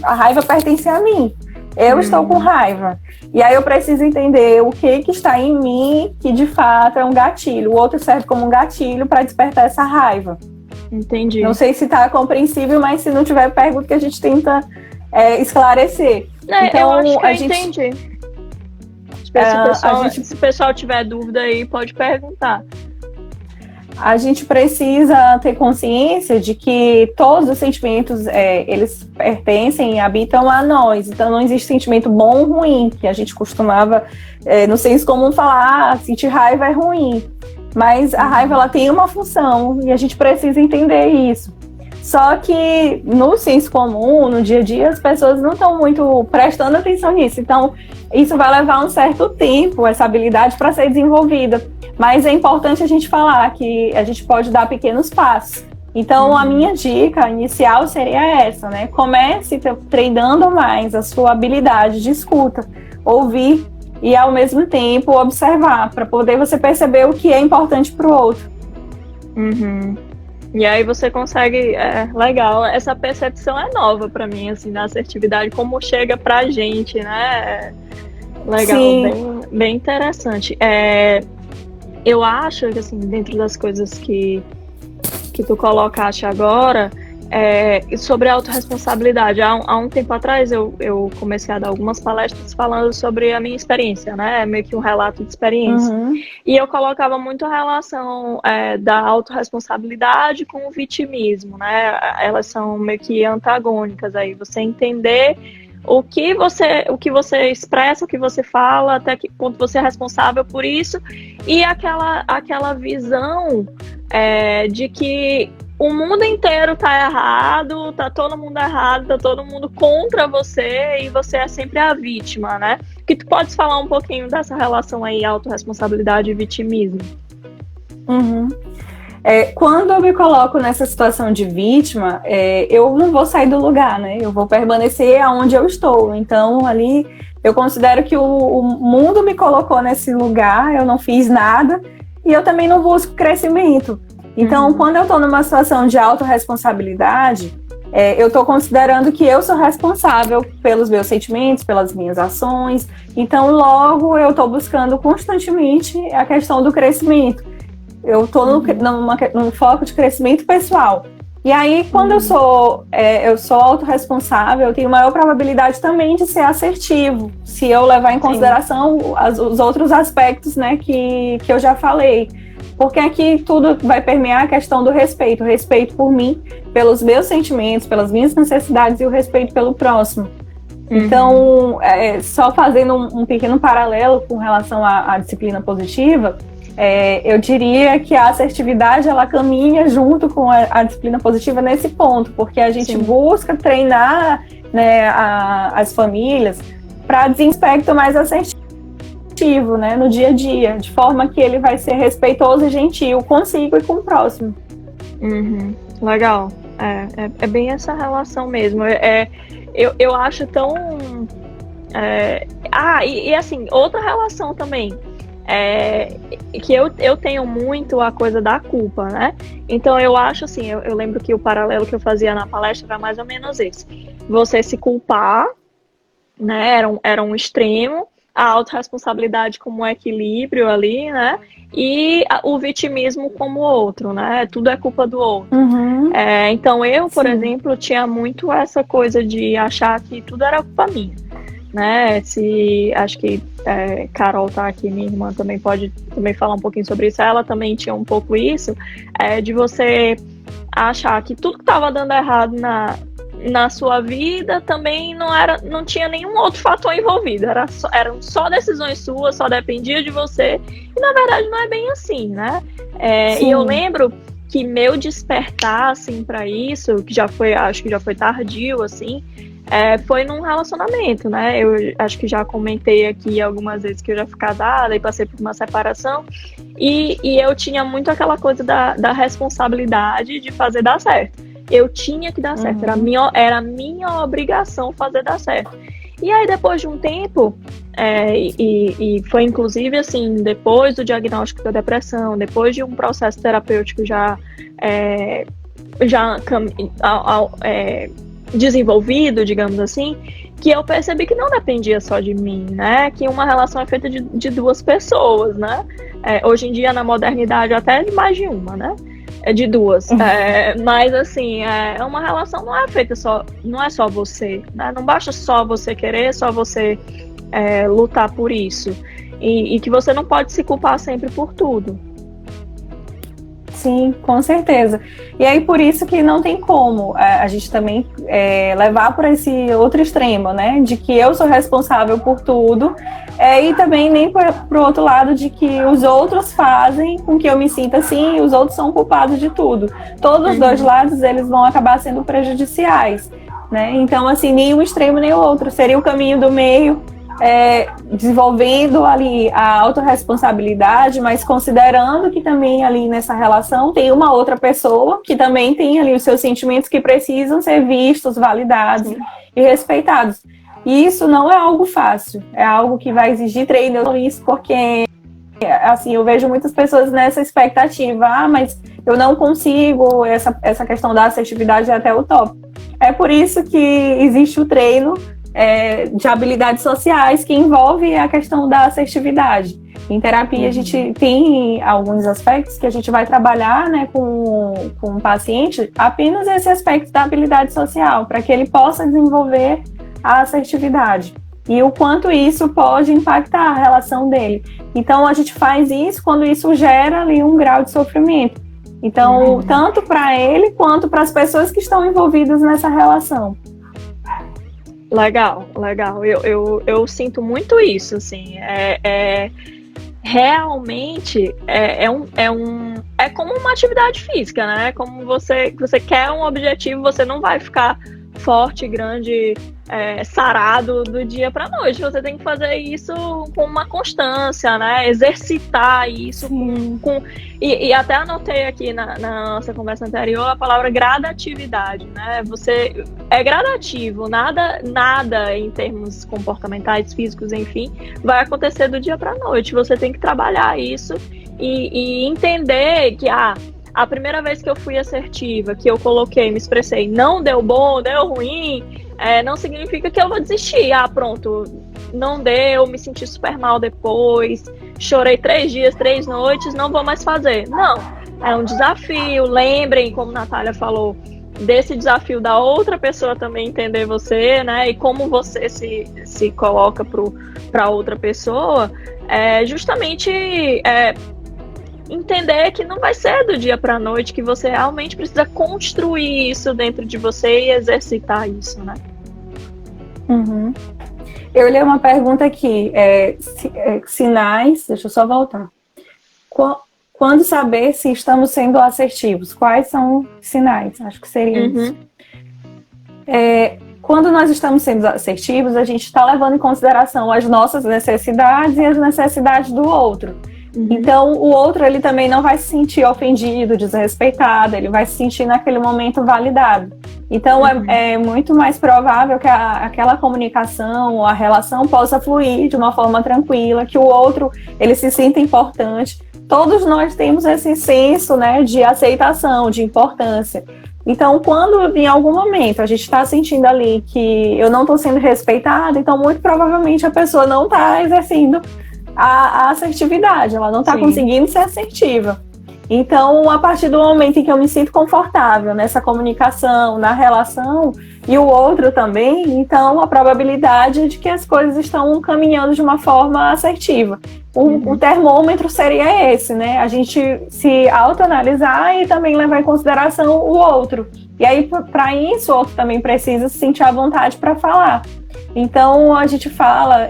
a raiva pertence a mim. Eu estou com raiva. E aí eu preciso entender o que está em mim que de fato é um gatilho. O outro serve como um gatilho para despertar essa raiva. Entendi. Não sei se está compreensível, mas se não tiver, pergunta que a gente tenta esclarecer. Então, eu acho que eu entendi. Se o pessoal tiver dúvida aí, pode perguntar. A gente precisa ter consciência de que todos os sentimentos, eles pertencem e habitam a nós. Então, não existe sentimento bom ou ruim, que a gente costumava, no senso comum, falar, sentir raiva é ruim. Mas a raiva, ela tem uma função e a gente precisa entender isso. Só que no senso comum, no dia a dia, as pessoas não estão muito prestando atenção nisso. Então, isso vai levar um certo tempo, essa habilidade, para ser desenvolvida. Mas é importante a gente falar que a gente pode dar pequenos passos. Então, a minha dica inicial seria essa, né? Comece treinando mais a sua habilidade de escuta, ouvir e, ao mesmo tempo, observar, para poder você perceber o que é importante para o outro. E aí você consegue, legal, essa percepção é nova para mim, assim, da assertividade, como chega pra gente, né? Legal, bem interessante. Eu acho que, assim, dentro das coisas que tu colocaste agora, sobre a autorresponsabilidade. Há um tempo atrás eu comecei a dar algumas palestras falando sobre a minha experiência, né? Meio que um relato de experiência. E eu colocava muito a relação da autorresponsabilidade com o vitimismo, né? Elas são meio que antagônicas aí. Você entender o que você expressa, o que você fala, até que ponto você é responsável por isso, e aquela visão de que o mundo inteiro tá errado, tá todo mundo errado, tá todo mundo contra você e você é sempre a vítima, né? Que tu podes falar um pouquinho dessa relação aí, autorresponsabilidade e vitimismo? Quando eu me coloco nessa situação de vítima, eu não vou sair do lugar, né? Eu vou permanecer aonde eu estou. Então, ali, eu considero que o mundo me colocou nesse lugar, eu não fiz nada e eu também não busco crescimento. Então, quando eu estou numa situação de autorresponsabilidade, eu estou considerando que eu sou responsável pelos meus sentimentos, pelas minhas ações. Então, logo, eu estou buscando constantemente a questão do crescimento. Eu estou num foco de crescimento pessoal. E aí, quando eu sou autorresponsável, eu tenho maior probabilidade também de ser assertivo, se eu levar em consideração os outros aspectos, né, que eu já falei. Porque aqui tudo vai permear a questão do respeito, o respeito por mim, pelos meus sentimentos, pelas minhas necessidades e o respeito pelo próximo. Então, só fazendo um pequeno paralelo com relação à disciplina positiva, eu diria que a assertividade, ela caminha junto com a disciplina positiva nesse ponto, porque a gente busca treinar, né, as famílias para desempenho mais assertivo, né, no dia a dia, de forma que ele vai ser respeitoso e gentil consigo e com o próximo. Legal. É bem essa relação mesmo. Eu acho tão... e assim, outra relação também, que eu tenho muito a coisa da culpa, né? Então eu acho assim, eu lembro que o paralelo que eu fazia na palestra era mais ou menos esse. Você se culpar, né? Era um extremo, a autorresponsabilidade como um equilíbrio ali, né? E o vitimismo como outro, né? Tudo é culpa do outro. Então eu, por exemplo, tinha muito essa coisa de achar que tudo era culpa minha, né? Acho que Carol tá aqui, minha irmã também pode também falar um pouquinho sobre isso. Ela também tinha um pouco isso, de você achar que tudo que estava dando errado na sua vida também não tinha nenhum outro fator envolvido, eram só decisões suas, só dependia de você, e na verdade não é bem assim, né? E eu lembro que meu despertar, assim, para isso, acho que já foi tardio, assim, foi num relacionamento, né? Eu acho que já comentei aqui algumas vezes que eu já fui casada e passei por uma separação, e eu tinha muito aquela coisa da responsabilidade de fazer dar certo. Eu tinha que dar certo, era minha obrigação fazer dar certo. E aí, depois de um tempo, e foi inclusive assim, depois do diagnóstico da depressão, depois de um processo terapêutico já desenvolvido, digamos assim, que eu percebi que não dependia só de mim, né? Que uma relação é feita de duas pessoas, né? Hoje em dia, na modernidade, até de mais de uma, né? De duas. Mas assim, uma relação não é feita não é só você, né? Não basta só você querer, só você lutar por isso. E que você não pode se culpar sempre por tudo. Sim, com certeza. E aí, por isso que não tem como a gente também levar por esse outro extremo, né? De que eu sou responsável por tudo, e também nem para o outro lado de que os outros fazem com que eu me sinta assim e os outros são culpados de tudo. Todos os dois lados, eles vão acabar sendo prejudiciais, né? Então, assim, nem um extremo nem o outro. Seria o caminho do meio, desenvolvendo ali a autorresponsabilidade, mas considerando que também ali nessa relação tem uma outra pessoa que também tem ali os seus sentimentos que precisam ser vistos, validados e respeitados. E isso não é algo fácil, é algo que vai exigir treino, isso porque assim, eu vejo muitas pessoas nessa expectativa, mas eu não consigo, essa questão da assertividade é até utópica. É por isso que existe o treino de habilidades sociais que envolve a questão da assertividade. Em terapia, a gente tem alguns aspectos que a gente vai trabalhar, né, com o paciente, apenas esse aspecto da habilidade social, para que ele possa desenvolver a assertividade. E o quanto isso pode impactar a relação dele. Então, a gente faz isso quando isso gera ali um grau de sofrimento. Então, tanto para ele quanto para as pessoas que estão envolvidas nessa relação. Legal. Eu sinto muito isso, assim. Realmente é como uma atividade física, né? Como você quer um objetivo, você não vai ficar forte, grande, sarado do dia para noite. Você tem que fazer isso com uma constância, né? Exercitar isso e até anotei aqui na nossa conversa anterior a palavra gradatividade, né? Você é gradativo, nada em termos comportamentais, físicos, enfim, vai acontecer do dia para noite. Você tem que trabalhar isso e entender que a primeira vez que eu fui assertiva, que eu me expressei, não deu bom, deu ruim, não significa que eu vou desistir. Pronto, não deu, me senti super mal depois, chorei 3 dias, 3 noites, não vou mais fazer. Não, é um desafio. Lembrem, como a Natália falou, desse desafio da outra pessoa também entender você, né? E como você se coloca para outra pessoa, justamente entender que não vai ser do dia para a noite, que você realmente precisa construir isso dentro de você e exercitar isso, né? Uhum. Eu li uma pergunta aqui, sinais, deixa eu só voltar. Quando saber se estamos sendo assertivos? Quais são os sinais? Acho que seria isso. Quando nós estamos sendo assertivos, a gente está levando em consideração as nossas necessidades e as necessidades do outro. Então, o outro, ele também não vai se sentir ofendido, desrespeitado, ele vai se sentir naquele momento validado. Então, é muito mais provável que aquela comunicação, a relação possa fluir de uma forma tranquila, que o outro, ele se sinta importante. Todos nós temos esse senso, né, de aceitação, de importância. Então, quando em algum momento a gente está sentindo ali que eu não estou sendo respeitada, então muito provavelmente a pessoa não está exercendo a assertividade, ela não está conseguindo ser assertiva. Então, a partir do momento em que eu me sinto confortável nessa comunicação, na relação, e o outro também, então a probabilidade de que as coisas estão caminhando de uma forma assertiva. O termômetro seria esse, né? A gente se autoanalisar e também levar em consideração o outro. E aí, para isso, o outro também precisa se sentir à vontade para falar. Então, a gente fala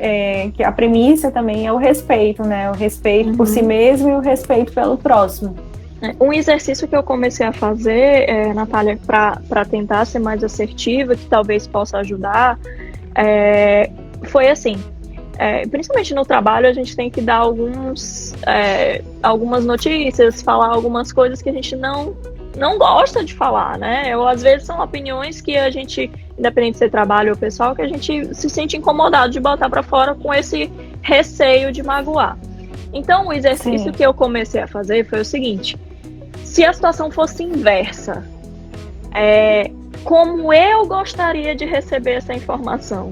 que a premissa também é o respeito, né? O respeito por si mesmo e o respeito pelo próximo. Um exercício que eu comecei a fazer, Natália, para tentar ser mais assertiva, que talvez possa ajudar, foi assim, principalmente no trabalho, a gente tem que dar algumas notícias, falar algumas coisas que a gente não gosta de falar, né? Ou às vezes são opiniões que a gente, independente de ser trabalho ou pessoal, que a gente se sente incomodado de botar para fora com esse receio de magoar. Então, o exercício que eu comecei a fazer foi o seguinte: se a situação fosse inversa, como eu gostaria de receber essa informação?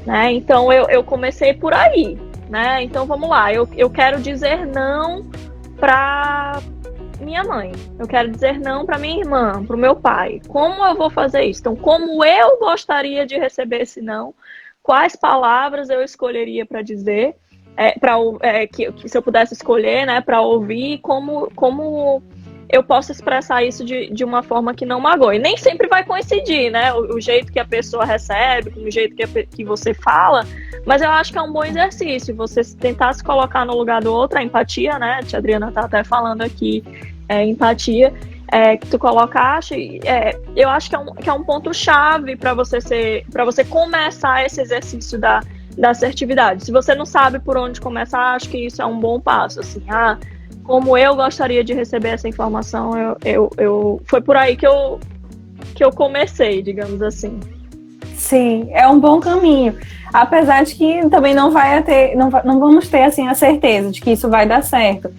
Né? Então, eu comecei por aí, né? Então, vamos lá, eu quero dizer não para minha mãe, eu quero dizer não para minha irmã, para o meu pai. Como eu vou fazer isso? Então, como eu gostaria de receber esse não? Quais palavras eu escolheria para dizer? Que se eu pudesse escolher, né, para ouvir, como eu posso expressar isso de uma forma que não magoe. Nem sempre vai coincidir, né, o jeito que a pessoa recebe, com o jeito que você fala, mas eu acho que é um bom exercício, você tentar se colocar no lugar do outro, a empatia, né, a tia Adriana tá até falando aqui, empatia, que tu colocaste, eu acho que é um ponto-chave para você começar esse exercício da assertividade. Se você não sabe por onde começar, acho que isso é um bom passo, assim, como eu gostaria de receber essa informação, foi por aí que eu comecei, digamos assim. Sim, é um bom caminho, apesar de que também não vamos ter assim a certeza de que isso vai dar certo,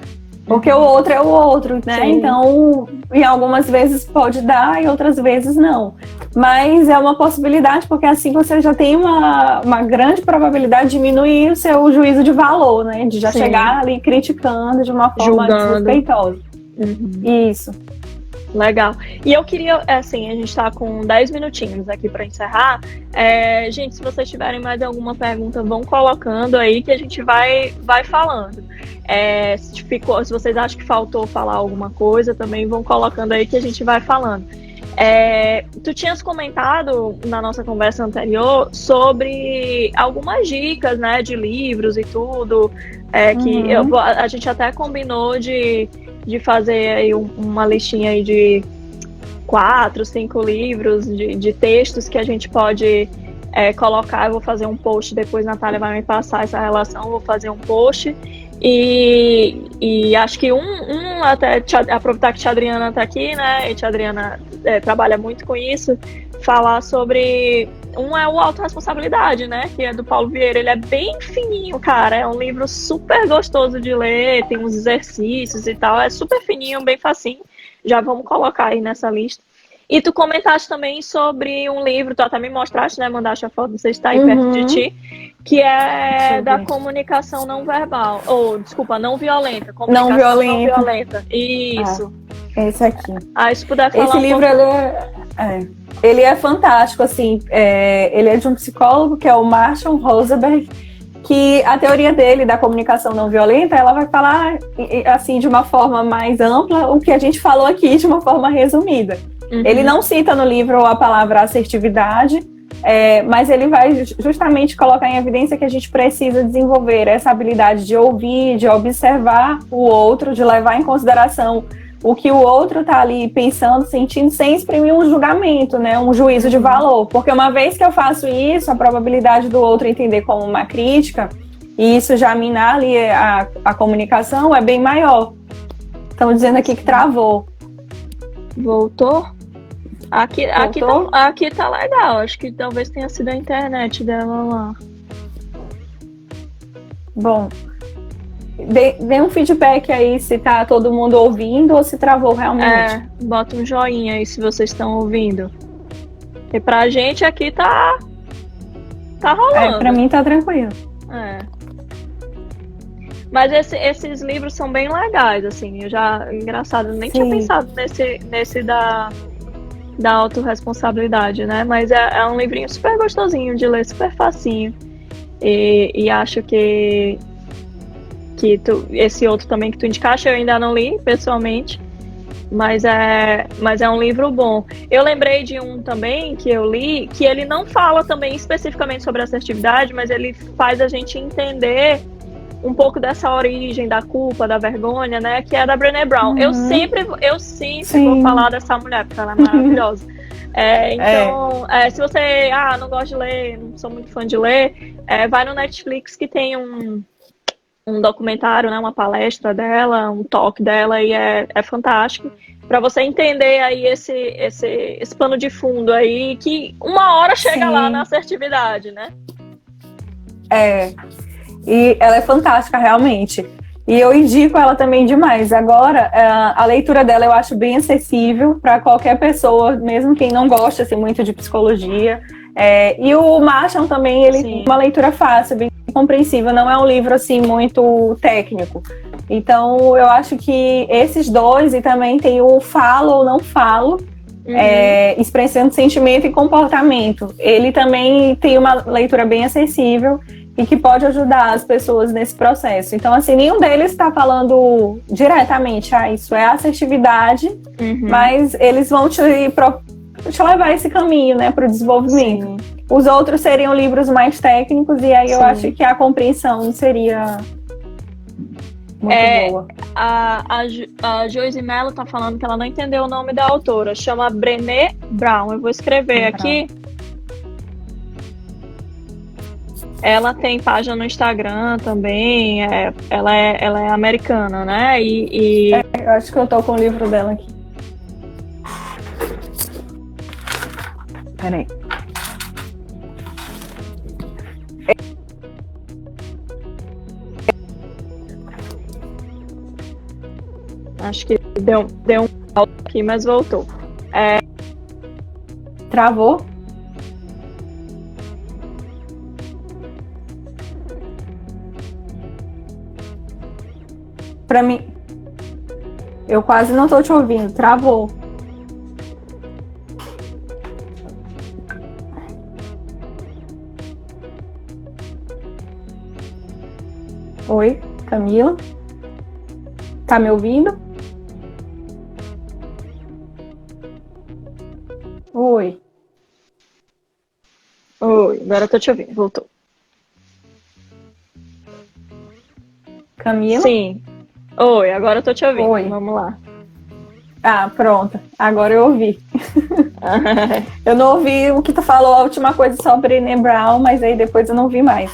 porque o outro é o outro, né? Sim. Então, em algumas vezes pode dar e outras vezes não. Mas é uma possibilidade, porque assim você já tem uma grande probabilidade de diminuir o seu juízo de valor, né? De já chegar ali criticando de uma forma desrespeitosa. Isso. Legal. E eu queria, assim, a gente está com 10 minutinhos aqui para encerrar. Gente, se vocês tiverem mais alguma pergunta, vão colocando aí que a gente vai falando. Se vocês acham que faltou falar alguma coisa, também vão colocando aí que a gente vai falando. Tu tinhas comentado na nossa conversa anterior sobre algumas dicas, né, de livros e tudo, que a gente até combinou de fazer aí uma listinha aí de 4, 5 livros de textos que a gente pode colocar. Eu vou fazer um post, depois a Natália vai me passar essa relação, vou fazer um post. E acho que até aproveitar que tia Adriana está aqui, né? E tia Adriana trabalha muito com isso, falar sobre é o Autoresponsabilidade, né? Que é do Paulo Vieira. Ele é bem fininho, cara. É um livro super gostoso de ler, tem uns exercícios e tal. É super fininho, bem facinho. Já vamos colocar aí nessa lista. E tu comentaste também sobre um livro, tu até me mostraste, né? Mandaste a foto, não sei se está aí perto de ti, que é da comunicação não verbal. Desculpa, não violenta. Comunicação não violenta. Isso. Esse aqui. Se puder falar. Esse livro, ele é fantástico, assim. Ele é de um psicólogo que é o Marshall Rosenberg. que a teoria dele da comunicação não violenta, ela vai falar assim de uma forma mais ampla o que a gente falou aqui de uma forma resumida. Ele não cita no livro a palavra assertividade, mas ele vai justamente colocar em evidência que a gente precisa desenvolver essa habilidade de ouvir, de observar o outro, de levar em consideração o que o outro está ali pensando, sentindo, sem exprimir um julgamento, né, um juízo de valor. Porque uma vez que eu faço isso, a probabilidade do outro entender como uma crítica, e isso já minar ali a comunicação, é bem maior. Estamos dizendo aqui que travou. Voltou? Aqui tá legal. Acho que talvez tenha sido a internet dela lá. Bom, dê um feedback aí se tá todo mundo ouvindo ou se travou realmente. Bota um joinha aí se vocês estão ouvindo. E pra gente aqui tá rolando. Pra mim tá tranquilo. Mas esses livros são bem legais, assim. Engraçado, nem tinha pensado nesse da autorresponsabilidade, né? Mas é um livrinho super gostosinho de ler, super facinho. E acho que esse outro também que tu indicaste, eu ainda não li, pessoalmente. Mas é um livro bom. Eu lembrei de um também que eu li, que ele não fala também especificamente sobre assertividade, mas ele faz a gente entender um pouco dessa origem da culpa, da vergonha, né? Que é da Brené Brown. Eu sempre vou falar dessa mulher, porque ela é maravilhosa. Então, se você não gosta de ler, não sou muito fã de ler, vai no Netflix que tem um documentário, né, uma palestra dela, um talk dela, e é fantástico, para você entender aí esse pano de fundo aí, que uma hora chega lá na assertividade, né? E ela é fantástica, realmente. E eu indico ela também demais. Agora, a leitura dela eu acho bem acessível para qualquer pessoa, mesmo quem não gosta assim, muito de psicologia. E o Marshall também, ele tem uma leitura fácil, bem compreensível. Não é um livro assim muito técnico. Então, eu acho que esses dois, e também tem o Falo ou Não Falo, expressando sentimento e comportamento. Ele também tem uma leitura bem acessível e que pode ajudar as pessoas nesse processo. Então, assim, nenhum deles está falando diretamente, isso é assertividade, mas eles vão te levar esse caminho, né, para o desenvolvimento. Os outros seriam livros mais técnicos, e aí eu acho que a compreensão seria muito boa. A Joyce Mello tá falando que ela não entendeu o nome da autora, chama Brené Brown. Eu vou escrever aqui. Ela tem página no Instagram também, ela é americana, né? Eu acho que eu tô com o livro dela aqui. Peraí. Acho que deu um salto aqui, mas voltou. Travou? Pra mim, eu quase não tô te ouvindo. Travou. Oi, Camila? Tá me ouvindo? Oi. Oi, agora eu tô te ouvindo. Voltou. Camila? Sim. Oi, agora eu tô te ouvindo. Oi. Vamos lá. Pronto. Agora eu ouvi. Eu não ouvi o que tu falou, a última coisa sobre Brené Brown, mas aí depois eu não vi mais.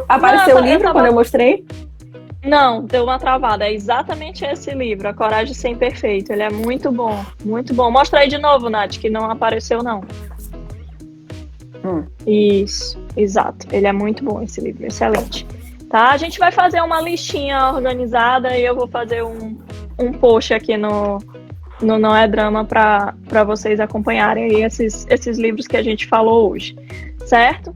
Apareceu o livro quando eu mostrei? Não, deu uma travada. É exatamente esse livro, A Coragem de Ser Imperfeito. Ele é muito bom, muito bom. Mostra aí de novo, Nath, que não apareceu, não. Isso, exato. Ele é muito bom, esse livro, excelente. Tá? A gente vai fazer uma listinha organizada e eu vou fazer um post aqui no Não é Drama para vocês acompanharem aí esses livros que a gente falou hoje, certo?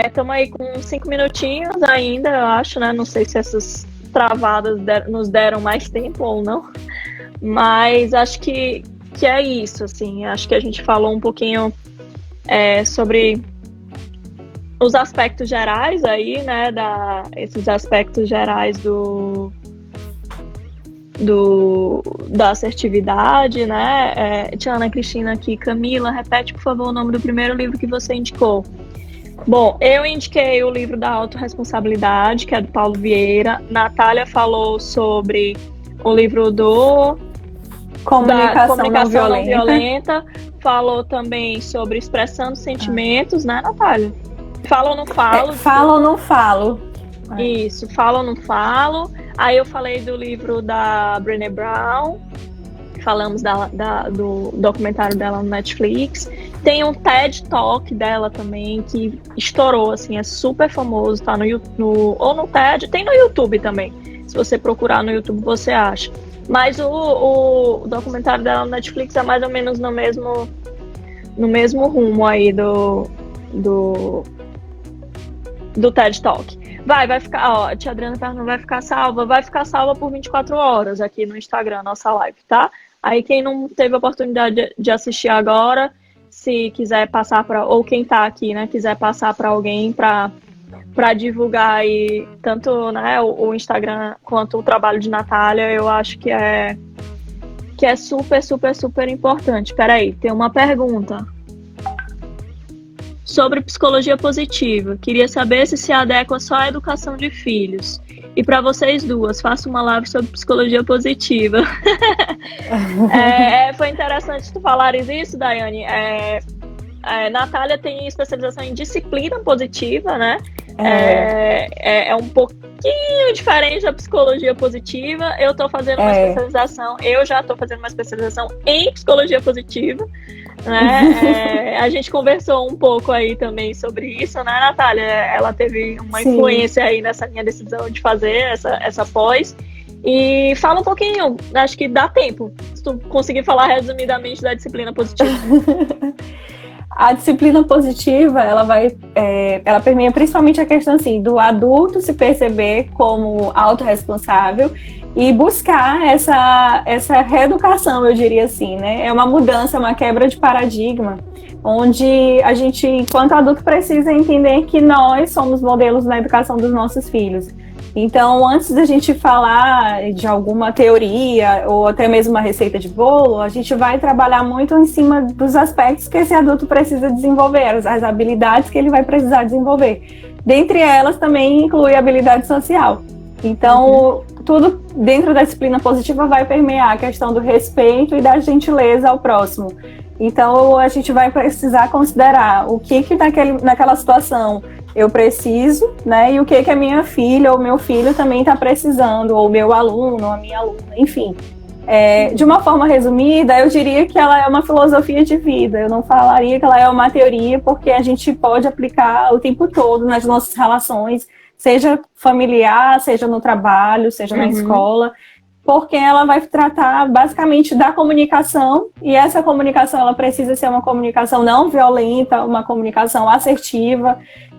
Estamos aí com 5 minutinhos ainda, eu acho, né? Não sei se essas travadas nos deram mais tempo ou não, mas acho que é isso, assim. Acho que a gente falou um pouquinho sobre os aspectos gerais aí, né, esses aspectos gerais da assertividade, né? Tinha Ana Cristina aqui. Camila, repete, por favor, o nome do primeiro livro que você indicou. Bom, eu indiquei o livro da autorresponsabilidade, que é do Paulo Vieira. Natália falou sobre o livro da comunicação não violenta. Falou também sobre expressando sentimentos, né, Natália? Falo ou não falo? Falo ou não falo. Isso, falo ou não falo. Aí eu falei do livro da Brené Brown, falamos do documentário dela no Netflix. Tem um TED Talk dela também, que estourou, assim, é super famoso, tá ou no TED, tem no YouTube também. Se você procurar no YouTube, você acha. Mas o documentário dela no Netflix é mais ou menos no mesmo rumo aí do TED Talk. Vai ficar, ó, a tia Adriana perguntou, vai ficar salva por 24 horas aqui no Instagram, nossa live, tá? Aí quem não teve a oportunidade de assistir agora, se quiser passar ou quem tá aqui, né, quiser passar para alguém para divulgar aí tanto, né, o Instagram quanto o trabalho de Natália, eu acho que é super, super, super importante. Peraí, tem uma pergunta sobre psicologia positiva. Queria saber se adequa só à educação de filhos. E para vocês duas, faço uma live sobre psicologia positiva. Foi interessante tu falares isso, Daiane. Natália tem especialização em disciplina positiva, né? É um pouquinho diferente da psicologia positiva. Eu tô fazendo uma especialização, eu já tô fazendo uma especialização em psicologia positiva, né? A gente conversou um pouco aí também sobre isso, né, Natália? Ela teve uma influência aí nessa minha decisão de fazer essa pós. E fala um pouquinho, acho que dá tempo, se tu conseguir falar resumidamente da disciplina positiva. A disciplina positiva, ela permeia principalmente a questão assim, do adulto se perceber como autorresponsável e buscar essa reeducação, eu diria assim, né? É uma mudança, uma quebra de paradigma, onde a gente, enquanto adulto, precisa entender que nós somos modelos na educação dos nossos filhos. Então, antes da gente falar de alguma teoria ou até mesmo uma receita de bolo, a gente vai trabalhar muito em cima dos aspectos que esse adulto precisa desenvolver, as habilidades que ele vai precisar desenvolver. Dentre elas também inclui a habilidade social. Então, tudo dentro da disciplina positiva vai permear a questão do respeito e da gentileza ao próximo. Então, a gente vai precisar considerar o que naquela situação eu preciso, né? E o que a minha filha ou meu filho também está precisando, ou meu aluno, ou a minha aluna, enfim. De uma forma resumida, eu diria que ela é uma filosofia de vida. Eu não falaria que ela é uma teoria, porque a gente pode aplicar o tempo todo nas nossas relações, seja familiar, seja no trabalho, seja na escola, porque ela vai tratar basicamente da comunicação, e essa comunicação ela precisa ser uma comunicação não violenta, uma comunicação assertiva.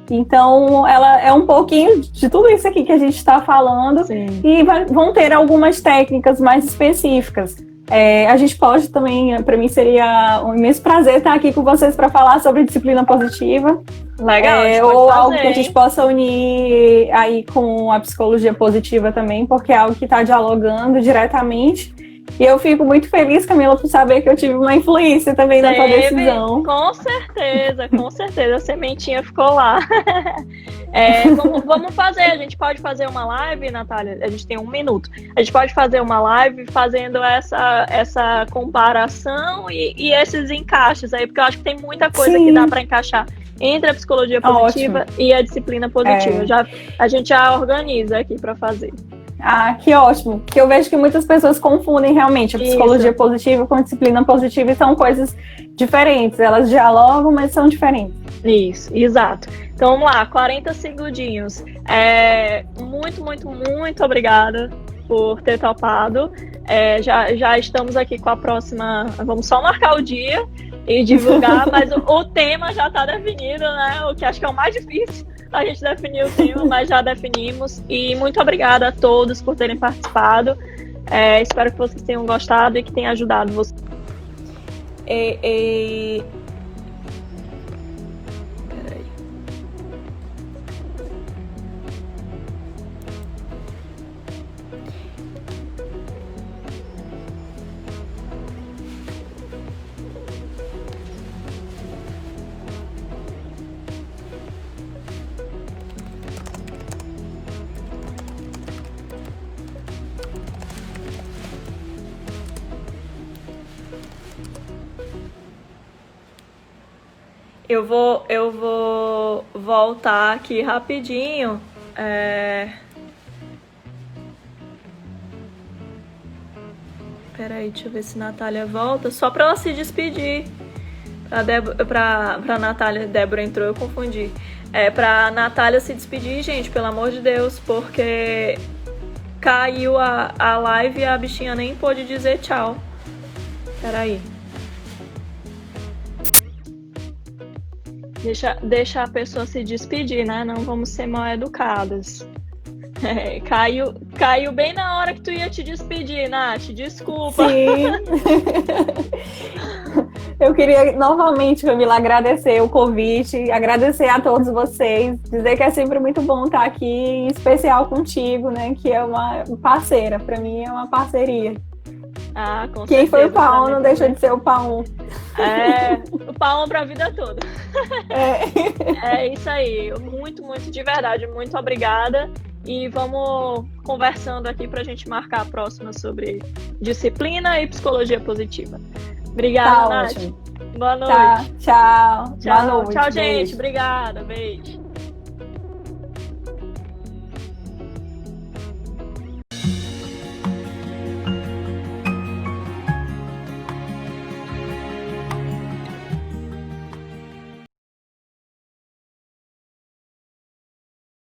Então, ela é um pouquinho de tudo isso aqui que a gente está falando. Sim. E vão ter algumas técnicas mais específicas. A gente pode também, para mim seria um imenso prazer estar aqui com vocês para falar sobre disciplina positiva. Legal, ou algo que a gente possa unir aí com a psicologia positiva também, porque é algo que está dialogando diretamente. E eu fico muito feliz, Camila, por saber que eu tive uma influência também na sua decisão. Com certeza, a sementinha ficou lá. Vamos fazer, a gente pode fazer uma live, Natália, a gente tem 1 minuto. A gente pode fazer uma live fazendo essa comparação e esses encaixes aí, porque eu acho que tem muita coisa que dá para encaixar entre a psicologia positiva e a disciplina positiva. A gente já organiza aqui para fazer. Ah, que ótimo, porque eu vejo que muitas pessoas confundem realmente a psicologia positiva com a disciplina positiva e são coisas diferentes, elas dialogam, mas são diferentes. Isso, exato. Então vamos lá, 40 segundinhos. Muito, muito, muito obrigada por ter topado. Já estamos aqui com a próxima, vamos só marcar o dia e divulgar, mas o tema já está definido, né? O que acho que é o mais difícil. A gente definiu o tema, mas já definimos. E muito obrigada a todos por terem participado. Espero que vocês tenham gostado e que tenha ajudado vocês. Peraí. Eu vou voltar aqui rapidinho. Peraí, deixa eu ver se Natália volta. Só para ela se despedir. Pra Natália, Débora entrou, eu confundi. Pra Natália se despedir, gente, pelo amor de Deus, porque caiu a live e a bichinha nem pôde dizer tchau. Peraí. Deixa a pessoa se despedir, né? Não vamos ser mal educadas. Caiu bem na hora que tu ia te despedir, Nath. Desculpa. Sim. Eu queria novamente, Camila, agradecer o convite, agradecer a todos vocês, dizer que é sempre muito bom estar aqui, em especial contigo, né? Que é uma parceira, para mim é uma parceria. Com Quem certeza, foi o Paon não deixou de ser o Paon. O Paon para a vida toda. É isso aí. Muito, muito de verdade. Muito obrigada. E vamos conversando aqui para a gente marcar a próxima sobre disciplina e psicologia positiva. Obrigada, Nath. Ótimo. Boa noite. Tchau. Boa noite. Tchau, gente. Beijo. Obrigada. Beijo.